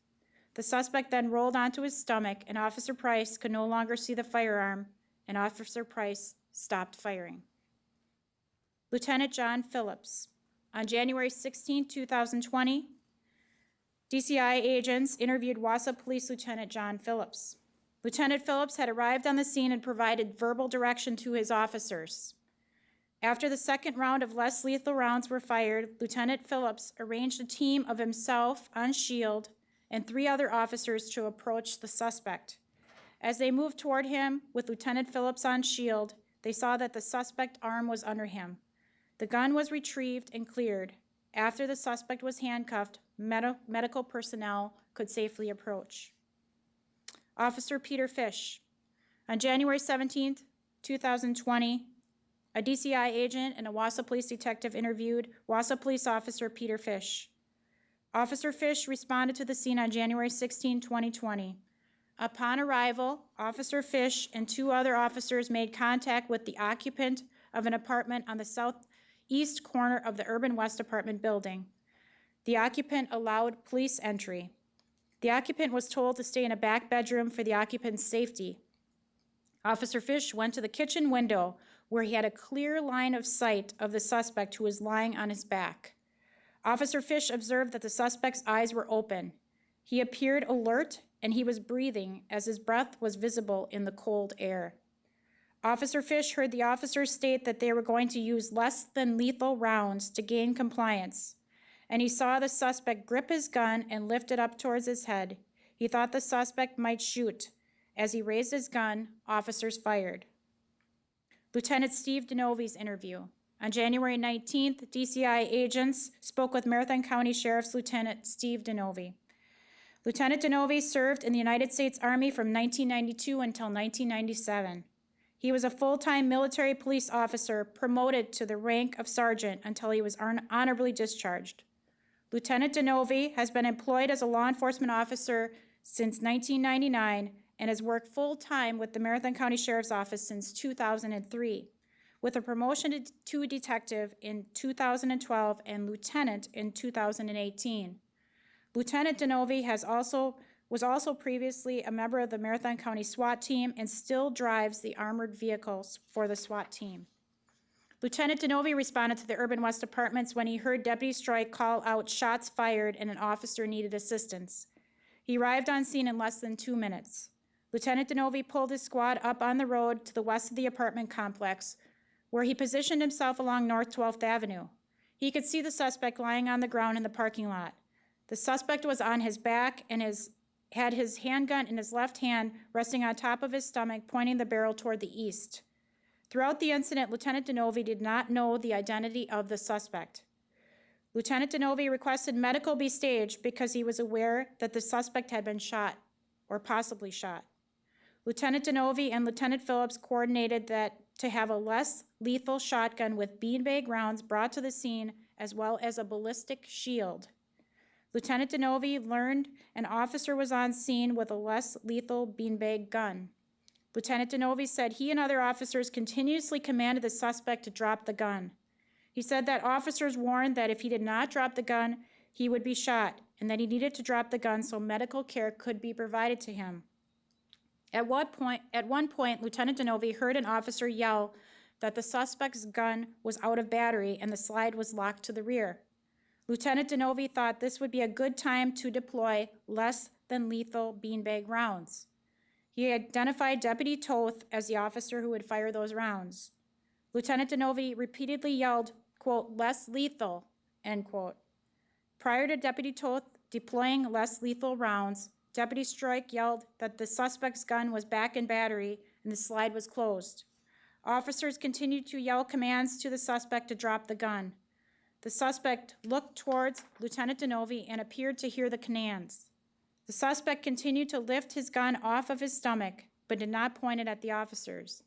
The suspect then rolled onto his stomach, and Officer Price could no longer see the firearm, and Officer Price stopped firing. Lieutenant John Phillips. On January 16, 2020, DCI agents interviewed Wausau Police Lieutenant John Phillips. Lieutenant Phillips had arrived on the scene and provided verbal direction to his officers. After the second round of less lethal rounds were fired, Lieutenant Phillips arranged a team of himself on shield and 3 other officers to approach the suspect. As they moved toward him with Lieutenant Phillips on shield, they saw that the suspect's arm was under him. The gun was retrieved and cleared. After the suspect was handcuffed, medical personnel could safely approach. Officer Peter Fish. On January 17th, 2020, a DCI agent and a Wausau police detective interviewed Wausau police officer Peter Fish. Officer Fish responded to the scene on January 16, 2020. Upon arrival, Officer Fish and 2 other officers made contact with the occupant of an apartment on the southeast corner of the Urban West apartment building. The occupant allowed police entry. The occupant was told to stay in a back bedroom for the occupant's safety. Officer Fish went to the kitchen window where he had a clear line of sight of the suspect who was lying on his back. Officer Fish observed that the suspect's eyes were open. He appeared alert and he was breathing as his breath was visible in the cold air. Officer Fish heard the officers state that they were going to use less than lethal rounds to gain compliance, and he saw the suspect grip his gun and lift it up towards his head. He thought the suspect might shoot. As he raised his gun, officers fired. Lieutenant Steve Deneuve's interview. On January 19th, DCI agents spoke with Marathon County Sheriff's Lieutenant Steve Deneuve. Lieutenant Deneuve served in the United States Army from 1992 until 1997. He was a full-time military police officer promoted to the rank of sergeant until he was honorably discharged. Lieutenant Deneuve has been employed as a law enforcement officer since 1999 and has worked full-time with the Marathon County Sheriff's Office since 2003, with a promotion to detective in 2012 and lieutenant in 2018. Lieutenant Deneuve has also was also previously a member of the Marathon County SWAT team and still drives the armored vehicles for the SWAT team. Lieutenant Deneuve responded to the Urban West Apartments when he heard Deputy Stroik call out shots fired and an officer needed assistance. He arrived on scene in less than 2 minutes. Lieutenant Deneuve pulled his squad up on the road to the west of the apartment complex, where he positioned himself along North 12th Avenue. He could see the suspect lying on the ground in the parking lot. The suspect was on his back and had his handgun in his left hand resting on top of his stomach, pointing the barrel toward the east. Throughout the incident, Lieutenant Deneuve did not know the identity of the suspect. Lieutenant Deneuve requested medical be staged because he was aware that the suspect had been shot or possibly shot. Lieutenant Deneuve and Lieutenant Phillips coordinated that to have a less lethal shotgun with beanbag rounds brought to the scene, as well as a ballistic shield. Lieutenant Deneuve learned an officer was on scene with a less lethal beanbag gun. Lieutenant Deneuve said he and other officers continuously commanded the suspect to drop the gun. He said that officers warned that if he did not drop the gun, he would be shot, and that he needed to drop the gun so medical care could be provided to him. At one point, Lieutenant Deneuve heard an officer yell that the suspect's gun was out of battery and the slide was locked to the rear. Lieutenant Deneuve thought this would be a good time to deploy less than lethal beanbag rounds. He identified Deputy Toth as the officer who would fire those rounds. Lieutenant Deneuve repeatedly yelled, quote, "less lethal," end quote. Prior to Deputy Toth deploying less lethal rounds, Deputy Stroik yelled that the suspect's gun was back in battery and the slide was closed. Officers continued to yell commands to the suspect to drop the gun. The suspect looked towards Lieutenant Deneuve and appeared to hear the commands. The suspect continued to lift his gun off of his stomach, but did not point it at the officers.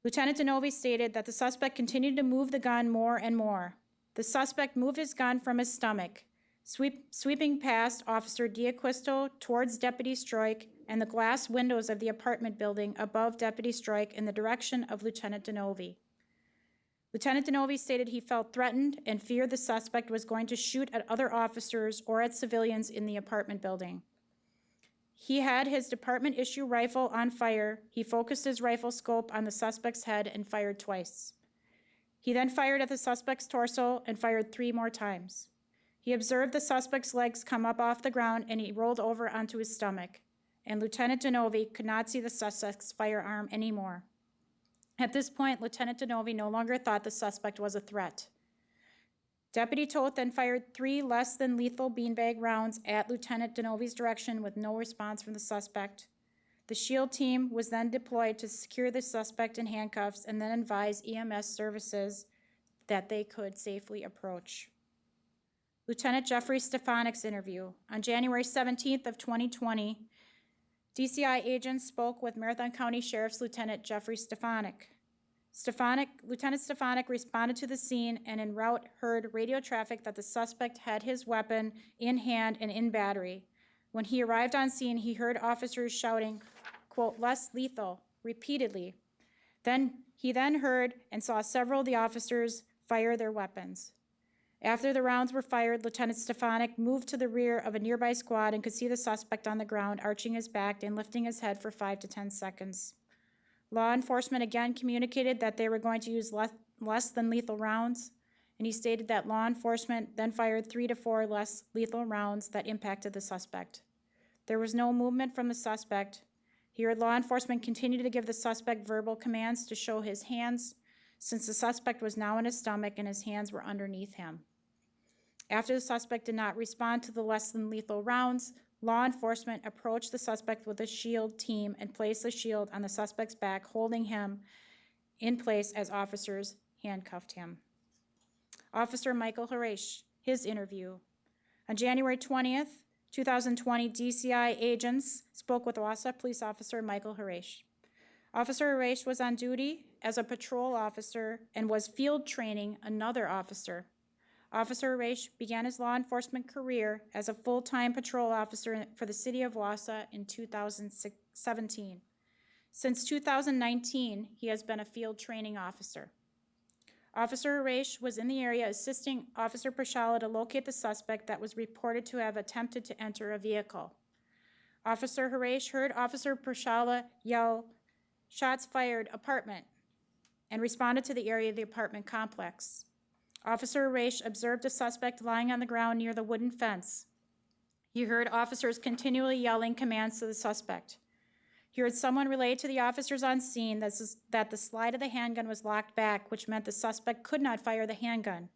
Lieutenant Deneuve stated that the suspect continued to move the gun more and more. The suspect moved his gun from his stomach, sweeping past Officer D'Acquisto towards Deputy Stroik and the glass windows of the apartment building above Deputy Stroik in the direction of Lieutenant Deneuve. Lieutenant Deneuve stated he felt threatened and feared the suspect was going to shoot at other officers or at civilians in the apartment building. He had his department-issue rifle on fire. He focused his rifle scope on the suspect's head and fired twice. He then fired at the suspect's torso and fired 3 more times. He observed the suspect's legs come up off the ground and he rolled over onto his stomach, and Lieutenant Deneuve could not see the suspect's firearm anymore. At this point, Lieutenant Deneuve no longer thought the suspect was a threat. Deputy Toth then fired 3 less than lethal beanbag rounds at Lieutenant Deneuve's direction with no response from the suspect. The SHIELD team was then deployed to secure the suspect in handcuffs and then advise EMS services that they could safely approach. Lieutenant Jeffrey Stefanik's interview. On January 17th of 2020, DCI agents spoke with Marathon County Sheriff's Lieutenant Jeffrey Stefanik. Lieutenant Stefanik responded to the scene and en route heard radio traffic that the suspect had his weapon in hand and in battery. When he arrived on scene, he heard officers shouting, quote, "less lethal," repeatedly. He then heard and saw several of the officers fire their weapons. After the rounds were fired, Lieutenant Stefanik moved to the rear of a nearby squad and could see the suspect on the ground, arching his back and lifting his head for 5 to 10 seconds. Law enforcement again communicated that they were going to use less than lethal rounds, and he stated that law enforcement then fired 3 to 4 less lethal rounds that impacted the suspect. There was no movement from the suspect. He heard law enforcement continue to give the suspect verbal commands to show his hands, since the suspect was now in his stomach and his hands were underneath him. After the suspect did not respond to the less than lethal rounds, law enforcement approached the suspect with a SHIELD team and placed the shield on the suspect's back, holding him in place as officers handcuffed him. Officer Michael Harash, his interview. On January 20th, 2020, DCI agents spoke with Wausau police officer Michael Harash. Officer Harash was on duty as a patrol officer and was field training another officer. Officer Harash began his law enforcement career as a full-time patrol officer for the city of Wausau in 2017. Since 2019, he has been a field training officer. Officer Harash was in the area assisting Officer Prashala to locate the suspect that was reported to have attempted to enter a vehicle. Officer Harash heard Officer Pershala yell, "Shots fired, apartment," and responded to the area of the apartment complex. Officer Harash observed a suspect lying on the ground near the wooden fence. He heard officers continually yelling commands to the suspect. He heard someone relay to the officers on scene that the slide of the handgun was locked back, which meant the suspect could not fire the handgun.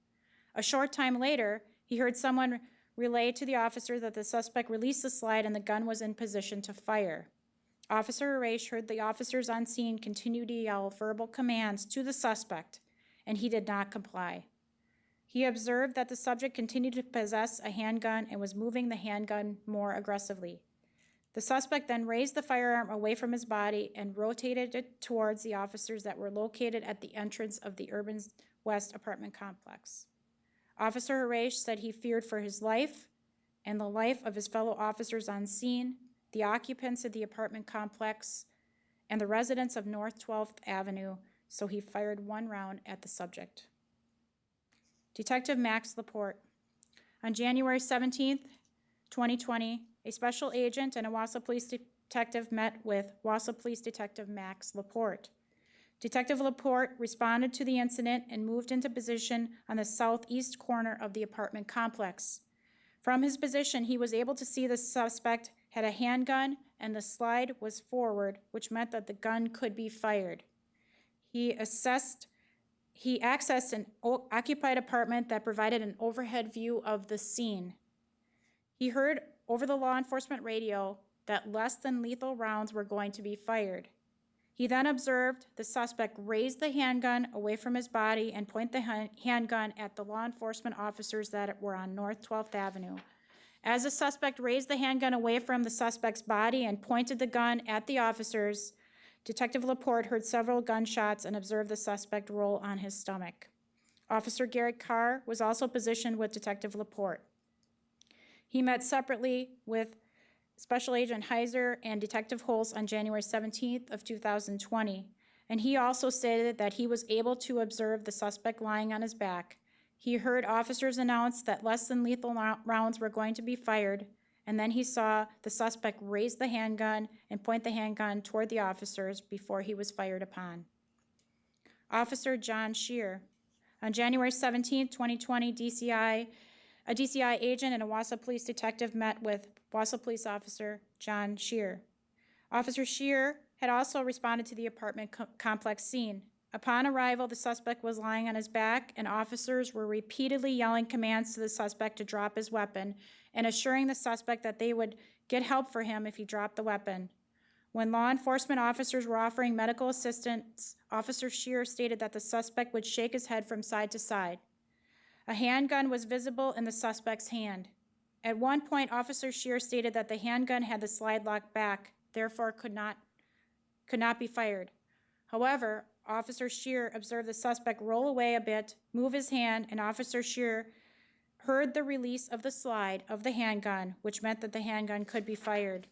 A short time later, he heard someone relay to the officer that the suspect released the slide and the gun was in position to fire. Officer Harash heard the officers on scene continue to yell verbal commands to the suspect, and he did not comply. He observed that the subject continued to possess a handgun and was moving the handgun more aggressively. The suspect then raised the firearm away from his body and rotated it towards the officers that were located at the entrance of the Urban West apartment complex. Officer Harash said he feared for his life and the life of his fellow officers on scene, the occupants of the apartment complex, and the residents of North 12th Avenue, so he fired one round at the subject. Detective Max Laporte. On January 17th, 2020, a special agent and a Wausau police detective met with Wausau Police Detective Max Laporte. Detective Laporte responded to the incident and moved into position on the southeast corner of the apartment complex. From his position, he was able to see the suspect had a handgun and the slide was forward, which meant that the gun could be fired. He accessed an occupied apartment that provided an overhead view of the scene. He heard over the law enforcement radio that less than lethal rounds were going to be fired. He then observed the suspect raise the handgun away from his body and point the handgun at the law enforcement officers that were on North 12th Avenue. As the suspect raised the handgun away from the suspect's body and pointed the gun at the officers, Detective Laporte heard several gunshots and observed the suspect roll on his stomach. Officer Garrett Carr was also positioned with Detective Laporte. He met separately with Special Agent Heiser and Detective Holtz on January 17th of 2020, and he also stated that he was able to observe the suspect lying on his back. He heard officers announce that less than lethal rounds were going to be fired, and then he saw the suspect raise the handgun and point the handgun toward the officers before he was fired upon. Officer John Shear. On January 17, 2020, a DCI agent and a Wausau police detective met with Wausau police officer John Shear. Officer Shear had also responded to the apartment complex scene. Upon arrival, the suspect was lying on his back, and officers were repeatedly yelling commands to the suspect to drop his weapon and assuring the suspect that they would get help for him if he dropped the weapon. When law enforcement officers were offering medical assistance, Officer Shear stated that the suspect would shake his head from side to side. A handgun was visible in the suspect's hand. At one point, Officer Shear stated that the handgun had the slide locked back, therefore could not be fired. However, Officer Shear observed the suspect roll away a bit, move his hand, and Officer Shear heard the release of the slide of the handgun, which meant that the handgun could be fired.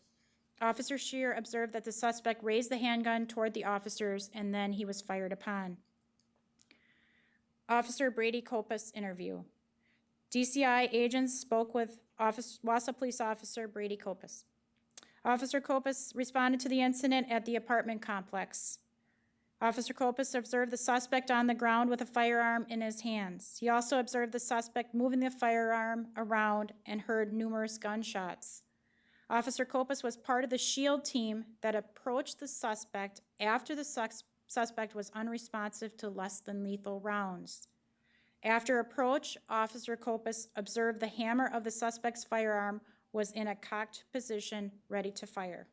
Officer Shear observed that the suspect raised the handgun toward the officers, and then he was fired upon. Officer Brady Copas interview. DCI agents spoke with Wausau Police Officer Brady Copas. Officer Copas responded to the incident at the apartment complex. Officer Copas observed the suspect on the ground with a firearm in his hands. He also observed the suspect moving the firearm around and heard numerous gunshots. Officer Copas was part of the SHIELD team that approached the suspect after the suspect was unresponsive to less than lethal rounds. After approach, Officer Copas observed the hammer of the suspect's firearm was in a cocked position, ready to fire.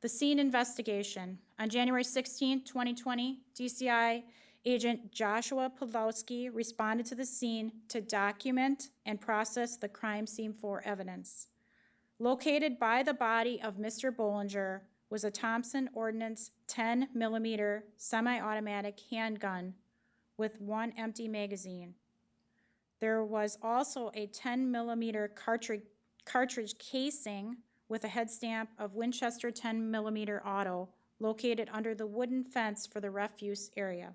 The scene investigation. On January 16, 2020, DCI agent Joshua Podlowski responded to the scene to document and process the crime scene for evidence. Located by the body of Mr. Bollinger was a Thompson Ordnance 10mm semi-automatic handgun with one empty magazine. There was also a 10mm cartridge casing with a head stamp of Winchester 10mm auto located under the wooden fence for the refuse area.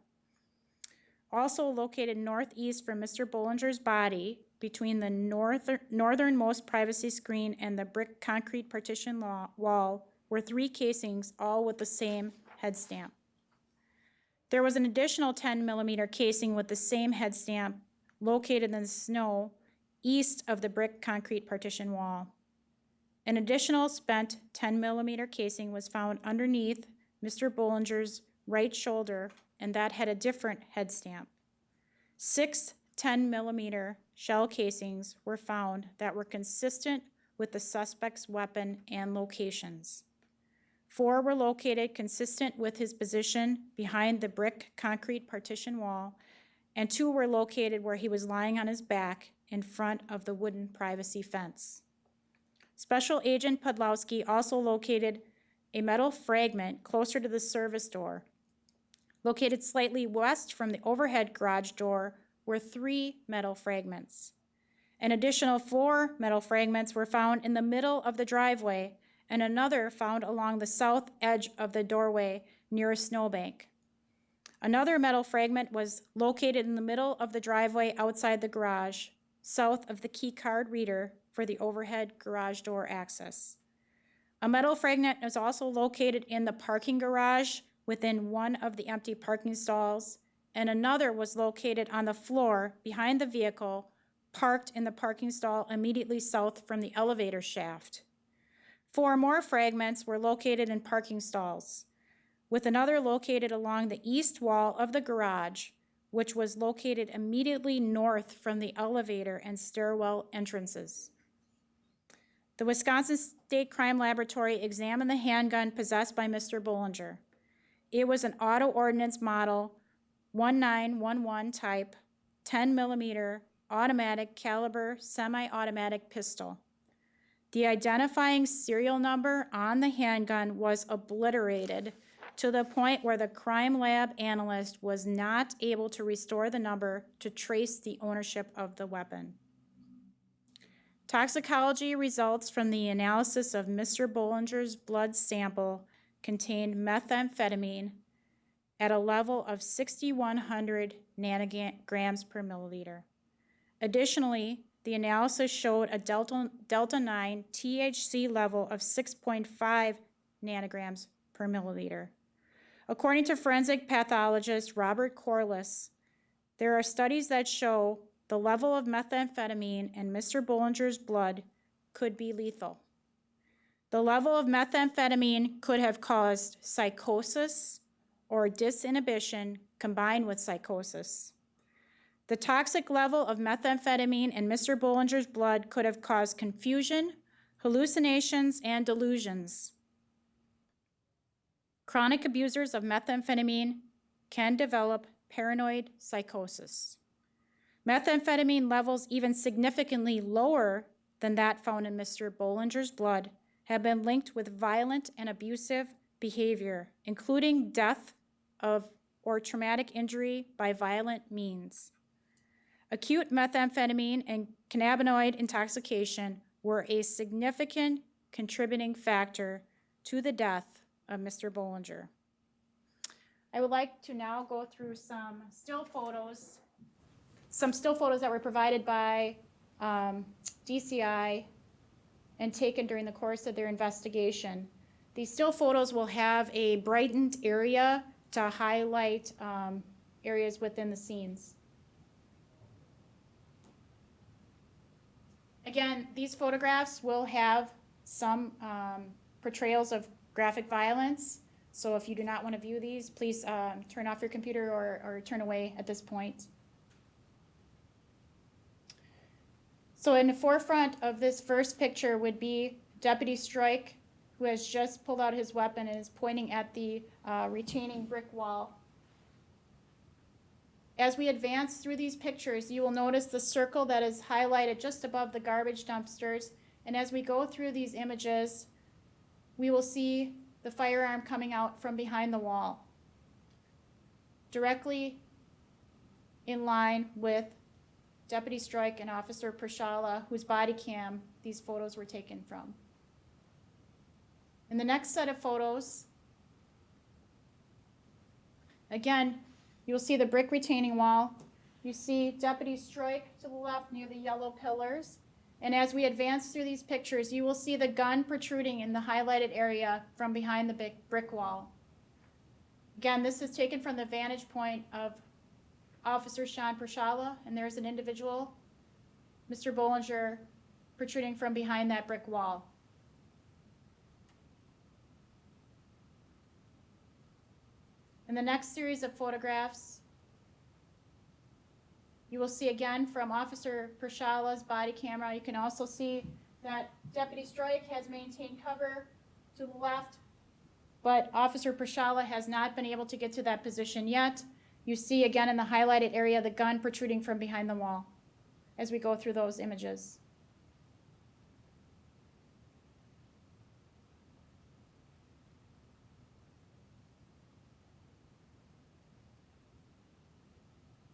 Also located northeast from Mr. Bollinger's body between the northernmost privacy screen and the brick concrete partition wall were 3 casings, all with the same head stamp. There was an additional 10mm casing with the same head stamp located in the snow east of the brick concrete partition wall. An additional spent 10mm casing was found underneath Mr. Bollinger's right shoulder, and that had a different head stamp. 6 10mm shell casings were found that were consistent with the suspect's weapon and locations. 4 were located consistent with his position behind the brick concrete partition wall, and 2 were located where he was lying on his back in front of the wooden privacy fence. Special Agent Podlowski also located a metal fragment closer to the service door. Located slightly west from the overhead garage door were 3 metal fragments. An additional 4 metal fragments were found in the middle of the driveway, and another found along the south edge of the doorway near a snowbank. Another metal fragment was located in the middle of the driveway outside the garage, south of the key card reader for the overhead garage door access. A metal fragment was also located in the parking garage within one of the empty parking stalls, and another was located on the floor behind the vehicle, parked in the parking stall immediately south from the elevator shaft. 4 more fragments were located in parking stalls, with another located along the east wall of the garage, which was located immediately north from the elevator and stairwell entrances. The Wisconsin State Crime Laboratory examined the handgun possessed by Mr. Bollinger. It was an auto ordnance model 1911 type 10mm automatic caliber semi-automatic pistol. The identifying serial number on the handgun was obliterated to the point where the crime lab analyst was not able to restore the number to trace the ownership of the weapon. Toxicology results from the analysis of Mr. Bollinger's blood sample contained methamphetamine at a level of 6,100 nanograms per milliliter. Additionally, the analysis showed a delta-9 THC level of 6.5 nanograms per milliliter. According to forensic pathologist Robert Corliss, there are studies that show the level of methamphetamine in Mr. Bollinger's blood could be lethal. The level of methamphetamine could have caused psychosis or disinhibition combined with psychosis. The toxic level of methamphetamine in Mr. Bollinger's blood could have caused confusion, hallucinations, and delusions. Chronic abusers of methamphetamine can develop paranoid psychosis. Methamphetamine levels even significantly lower than that found in Mr. Bollinger's blood have been linked with violent and abusive behavior, including death or traumatic injury by violent means. Acute methamphetamine and cannabinoid intoxication were a significant contributing factor to the death of Mr. Bollinger. I would like to now go through some still photos that were provided by DCI and taken during the course of their investigation. These still photos will have a brightened area to highlight areas within the scenes. Again, these photographs will have some portrayals of graphic violence, so if you do not want to view these, please turn off your computer or turn away at this point. So in the forefront of this first picture would be Deputy Strike, who has just pulled out his weapon and is pointing at the retaining brick wall. As we advance through these pictures, you will notice the circle that is highlighted just above the garbage dumpsters. And as we go through these images, we will see the firearm coming out from behind the wall, directly in line with Deputy Strike and Officer Pershala, whose body cam these photos were taken from. In the next set of photos, again, you'll see the brick retaining wall. you see Deputy Strike to the left near the yellow pillars. And as we advance through these pictures, you will see the gun protruding in the highlighted area from behind the big brick wall. Again, this is taken from the vantage point of Officer Sean Pershala, and there's an individual, Mr. Bollinger, protruding from behind that brick wall. In the next series of photographs, you will see again from Officer Pershala's body camera, you can also see that Deputy Strike has maintained cover to the left, but Officer Pershala has not been able to get to that position yet. You see again in the highlighted area the gun protruding from behind the wall as we go through those images.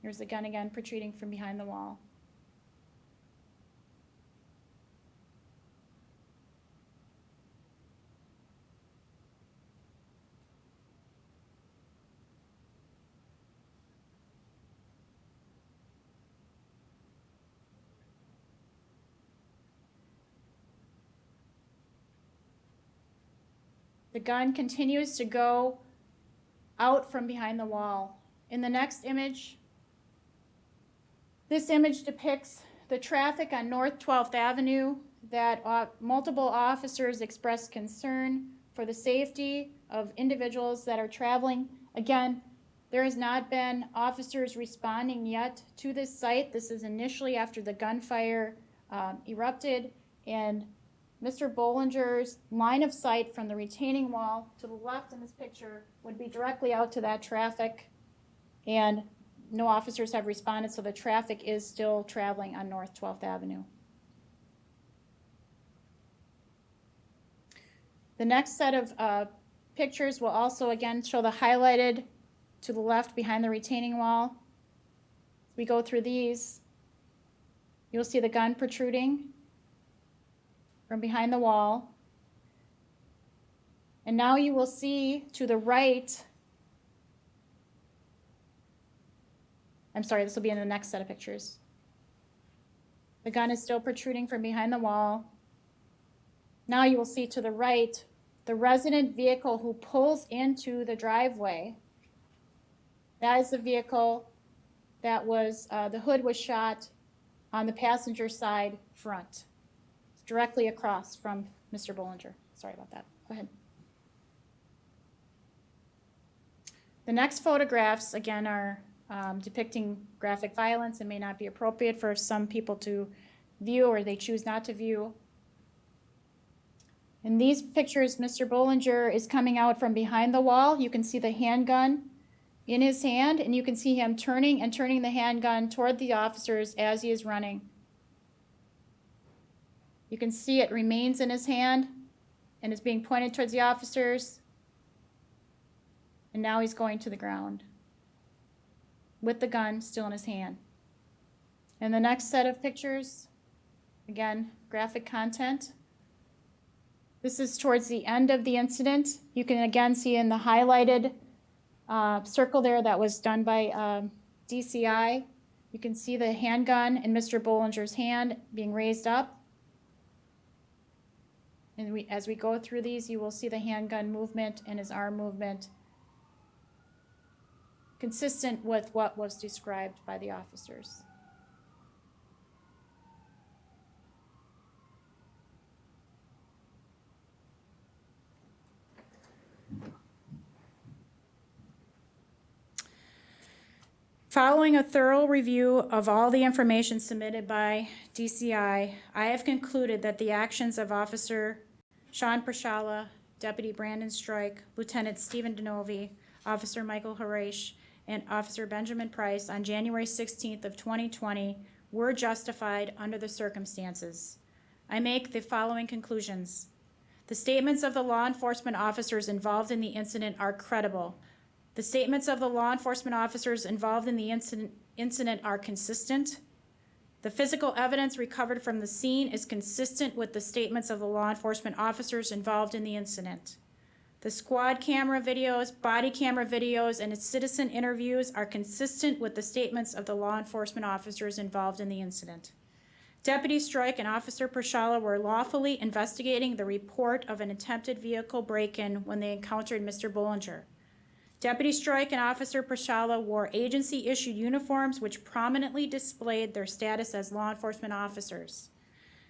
Here's the gun again protruding from behind the wall. The gun continues to go out from behind the wall. In the next image, this image depicts the traffic on North 12th Avenue that multiple officers expressed concern for the safety of individuals that are traveling. Again, there has not been officers responding yet to this site. This is initially after the gunfire erupted, and Mr. Bollinger's line of sight from the retaining wall to the left in this picture would be directly out to that traffic, and no officers have responded, so the traffic is still traveling on North 12th Avenue. The next set of pictures will also again show the highlighted to the left behind the retaining wall. As we go through these, you'll see the gun protruding from behind the wall. And now you will see to the right, I'm sorry, this will be in the next set of pictures. The gun is still protruding from behind the wall. Now you will see to the right the resident vehicle who pulls into the driveway. That is the vehicle that was, the hood was shot on the passenger side front, directly across from Mr. Bollinger. Sorry about that. Go ahead. The next photographs, again, are depicting graphic violence and may not be appropriate for some people to view, or they choose not to view. In these pictures, Mr. Bollinger is coming out from behind the wall. You can see the handgun in his hand, and you can see him turning the handgun toward the officers as he is running. You can see it remains in his hand and is being pointed towards the officers. And now he's going to the ground with the gun still in his hand. And the next set of pictures, again, graphic content. This is towards the end of the incident. You can again see in the highlighted circle there that was done by DCI. You can see the handgun in Mr. Bollinger's hand being raised up. And as we go through these, you will see the handgun movement and his arm movement consistent with what was described by the officers. Following a thorough review of all the information submitted by DCI, I have concluded that the actions of Officer Sean Pershala, Deputy Brandon Strike, Lieutenant Stephen Deneuve, Officer Michael Harash, and Officer Benjamin Price on January 16th of 2020 were justified under the circumstances. I make the following conclusions. The statements of the law enforcement officers involved in the incident are credible. The statements of the law enforcement officers involved in the incident are consistent. The physical evidence recovered from the scene is consistent with the statements of the law enforcement officers involved in the incident. The squad camera videos, body camera videos, and its citizen interviews are consistent with the statements of the law enforcement officers involved in the incident. Deputy Strike and Officer Pershala were lawfully investigating the report of an attempted vehicle break-in when they encountered Mr. Bollinger. Deputy Strike and Officer Pershala wore agency-issued uniforms which prominently displayed their status as law enforcement officers.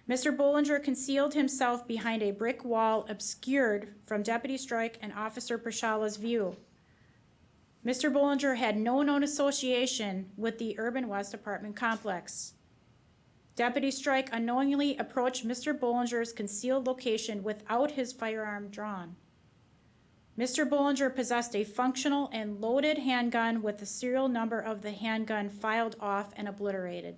Mr. Bollinger concealed himself behind a brick wall obscured from Deputy Strike and Officer Pershala's view. Mr. Bollinger had no known association with the Urban West apartment complex. Deputy Strike unknowingly approached Mr. Bollinger's concealed location without his firearm drawn. Mr. Bollinger possessed a functional and loaded handgun with the serial number of the handgun filed off and obliterated.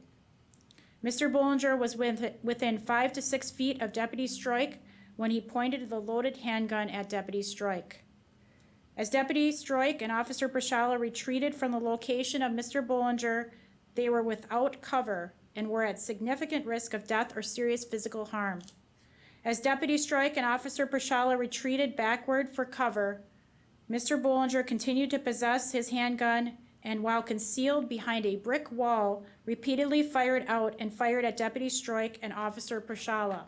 Mr. Bollinger was within 5 to 6 feet of Deputy Strike when he pointed the loaded handgun at Deputy Strike. As Deputy Strike and Officer Pershala retreated from the location of Mr. Bollinger, they were without cover and were at significant risk of death or serious physical harm. As Deputy Strike and Officer Pershala retreated backward for cover, Mr. Bollinger continued to possess his handgun and, while concealed behind a brick wall, repeatedly fired out and fired at Deputy Strike and Officer Pershala.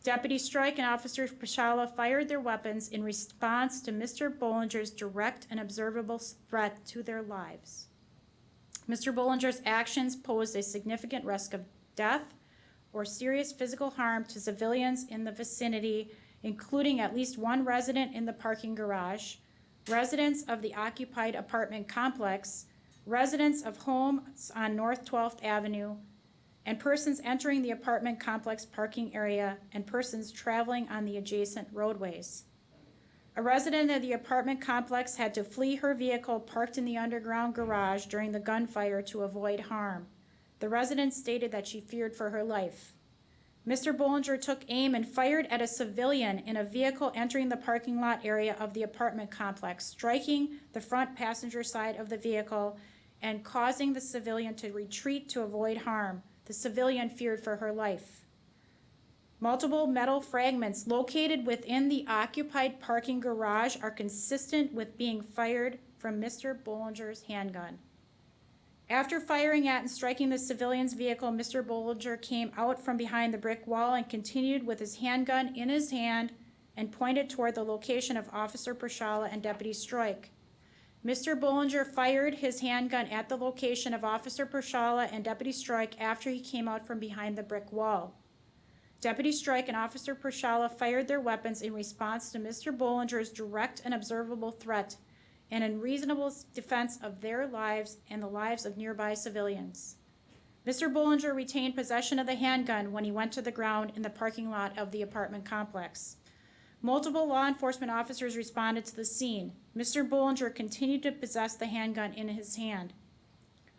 Deputy Strike and Officer Pershala fired their weapons in response to Mr. Bollinger's direct and observable threat to their lives. Mr. Bollinger's actions posed a significant risk of death or serious physical harm to civilians in the vicinity, including at least one resident in the parking garage, residents of the occupied apartment complex, residents of homes on North 12th Avenue, and persons entering the apartment complex parking area and persons traveling on the adjacent roadways. A resident of the apartment complex had to flee her vehicle parked in the underground garage during the gunfire to avoid harm. The resident stated that she feared for her life. Mr. Bollinger took aim and fired at a civilian in a vehicle entering the parking lot area of the apartment complex, striking the front passenger side of the vehicle and causing the civilian to retreat to avoid harm. The civilian feared for her life. Multiple metal fragments located within the occupied parking garage are consistent with being fired from Mr. Bollinger's handgun. After firing at and striking the civilian's vehicle, Mr. Bollinger came out from behind the brick wall and continued with his handgun in his hand and pointed toward the location of Officer Pershala and Deputy Strike. Mr. Bollinger fired his handgun at the location of Officer Pershala and Deputy Strike after he came out from behind the brick wall. Deputy Strike and Officer Pershala fired their weapons in response to Mr. Bollinger's direct and observable threat and in reasonable defense of their lives and the lives of nearby civilians. Mr. Bollinger retained possession of the handgun when he went to the ground in the parking lot of the apartment complex. Multiple law enforcement officers responded to the scene. Mr. Bollinger continued to possess the handgun in his hand.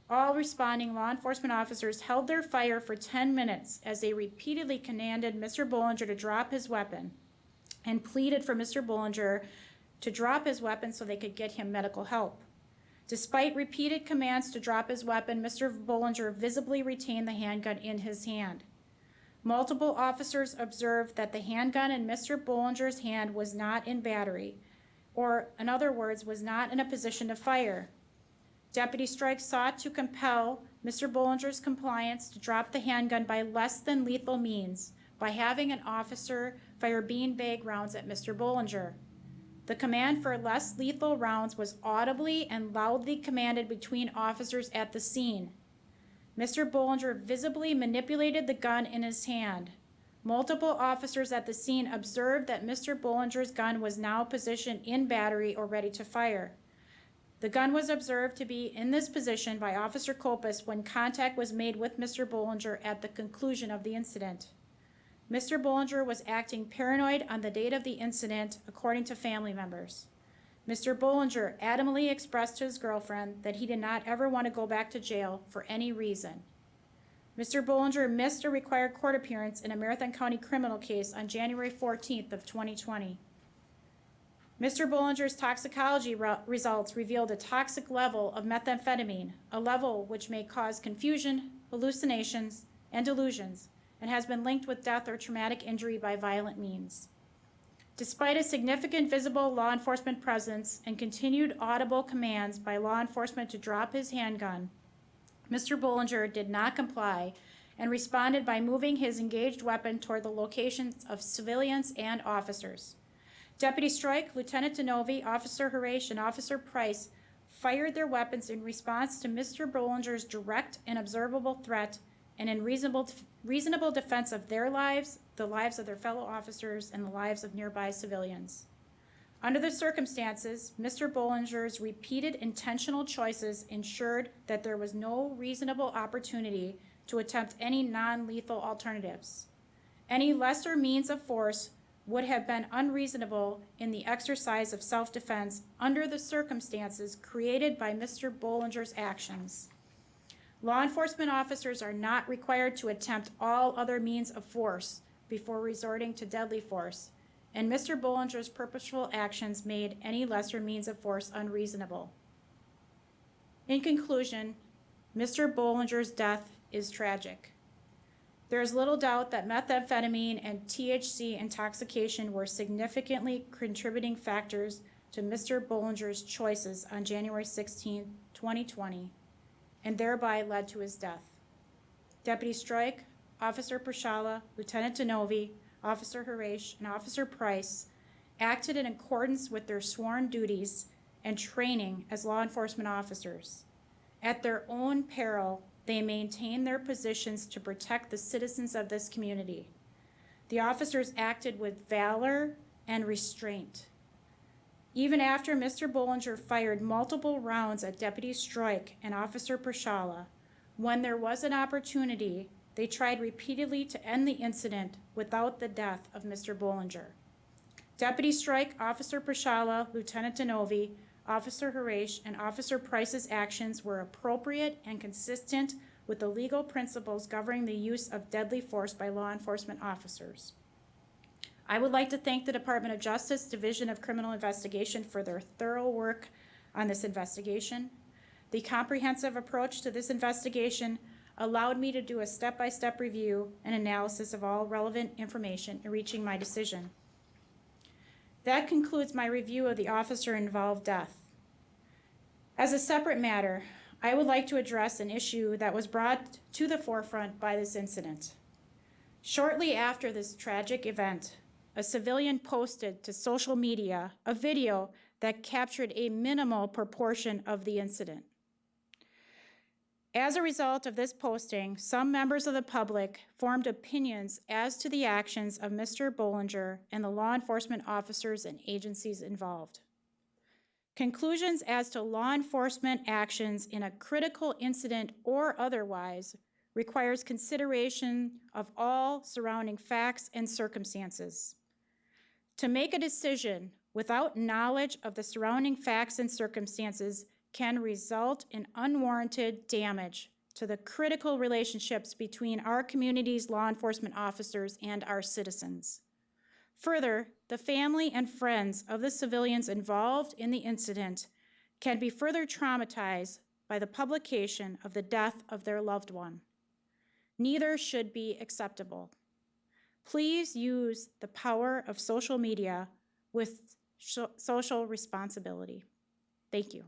All responding law enforcement officers held their fire for 10 minutes as they repeatedly commanded Mr. Bollinger to drop his weapon and pleaded for Mr. Bollinger to drop his weapon so they could get him medical help. Despite repeated commands to drop his weapon, Mr. Bollinger visibly retained the handgun in his hand. Multiple officers observed that the handgun in Mr. Bollinger's hand was not in battery, or in other words, was not in a position to fire. Deputy Strike sought to compel Mr. Bollinger's compliance to drop the handgun by less than lethal means by having an officer fire beanbag rounds at Mr. Bollinger. The command for less lethal rounds was audibly and loudly commanded between officers at the scene. Mr. Bollinger visibly manipulated the gun in his hand. Multiple officers at the scene observed that Mr. Bollinger's gun was now positioned in battery or ready to fire. The gun was observed to be in this position by Officer Kopis when contact was made with Mr. Bollinger at the conclusion of the incident. Mr. Bollinger was acting paranoid on the date of the incident, according to family members. Mr. Bollinger adamantly expressed to his girlfriend that he did not ever want to go back to jail for any reason. Mr. Bollinger missed a required court appearance in a Marathon County criminal case on January 14th of 2020. Mr. Bollinger's toxicology results revealed a toxic level of methamphetamine, a level which may cause confusion, hallucinations, and delusions, and has been linked with death or traumatic injury by violent means. Despite a significant visible law enforcement presence and continued audible commands by law enforcement to drop his handgun, Mr. Bollinger did not comply and responded by moving his engaged weapon toward the locations of civilians and officers. Deputy Strike, Lieutenant Deneuve, Officer Harash, and Officer Price fired their weapons in response to Mr. Bollinger's direct and observable threat and in reasonable defense of their lives, the lives of their fellow officers, and the lives of nearby civilians. Under the circumstances, Mr. Bollinger's repeated intentional choices ensured that there was no reasonable opportunity to attempt any non-lethal alternatives. Any lesser means of force would have been unreasonable in the exercise of self-defense under the circumstances created by Mr. Bollinger's actions. Law enforcement officers are not required to attempt all other means of force before resorting to deadly force, and Mr. Bollinger's purposeful actions made any lesser means of force unreasonable. In conclusion, Mr. Bollinger's death is tragic. There is little doubt that methamphetamine and THC intoxication were significantly contributing factors to Mr. Bollinger's choices on January 16, 2020, and thereby led to his death. Deputy Strike, Officer Pershala, Lieutenant Deneuve, Officer Harash, and Officer Price acted in accordance with their sworn duties and training as law enforcement officers. At their own peril, they maintained their positions to protect the citizens of this community. The officers acted with valor and restraint. Even after Mr. Bollinger fired multiple rounds at Deputy Strike and Officer Pershala, when there was an opportunity, they tried repeatedly to end the incident without the death of Mr. Bollinger. Deputy Strike, Officer Pershala, Lieutenant Deneuve, Officer Harash, and Officer Price's actions were appropriate and consistent with the legal principles governing the use of deadly force by law enforcement officers. I would like to thank the Department of Justice Division of Criminal Investigation for their thorough work on this investigation. The comprehensive approach to this investigation allowed me to do a step-by-step review and analysis of all relevant information in reaching my decision. That concludes my review of the officer-involved death. As a separate matter, I would like to address an issue that was brought to the forefront by this incident. Shortly after this tragic event, a civilian posted to social media a video that captured a minimal proportion of the incident. As a result of this posting, some members of the public formed opinions as to the actions of Mr. Bollinger and the law enforcement officers and agencies involved. Conclusions as to law enforcement actions in a critical incident or otherwise requires consideration of all surrounding facts and circumstances. To make a decision without knowledge of the surrounding facts and circumstances can result in unwarranted damage to the critical relationships between our community's law enforcement officers and our citizens. Further, the family and friends of the civilians involved in the incident can be further traumatized by the publication of the death of their loved one. Neither should be acceptable. Please use the power of social media with social responsibility. Thank you.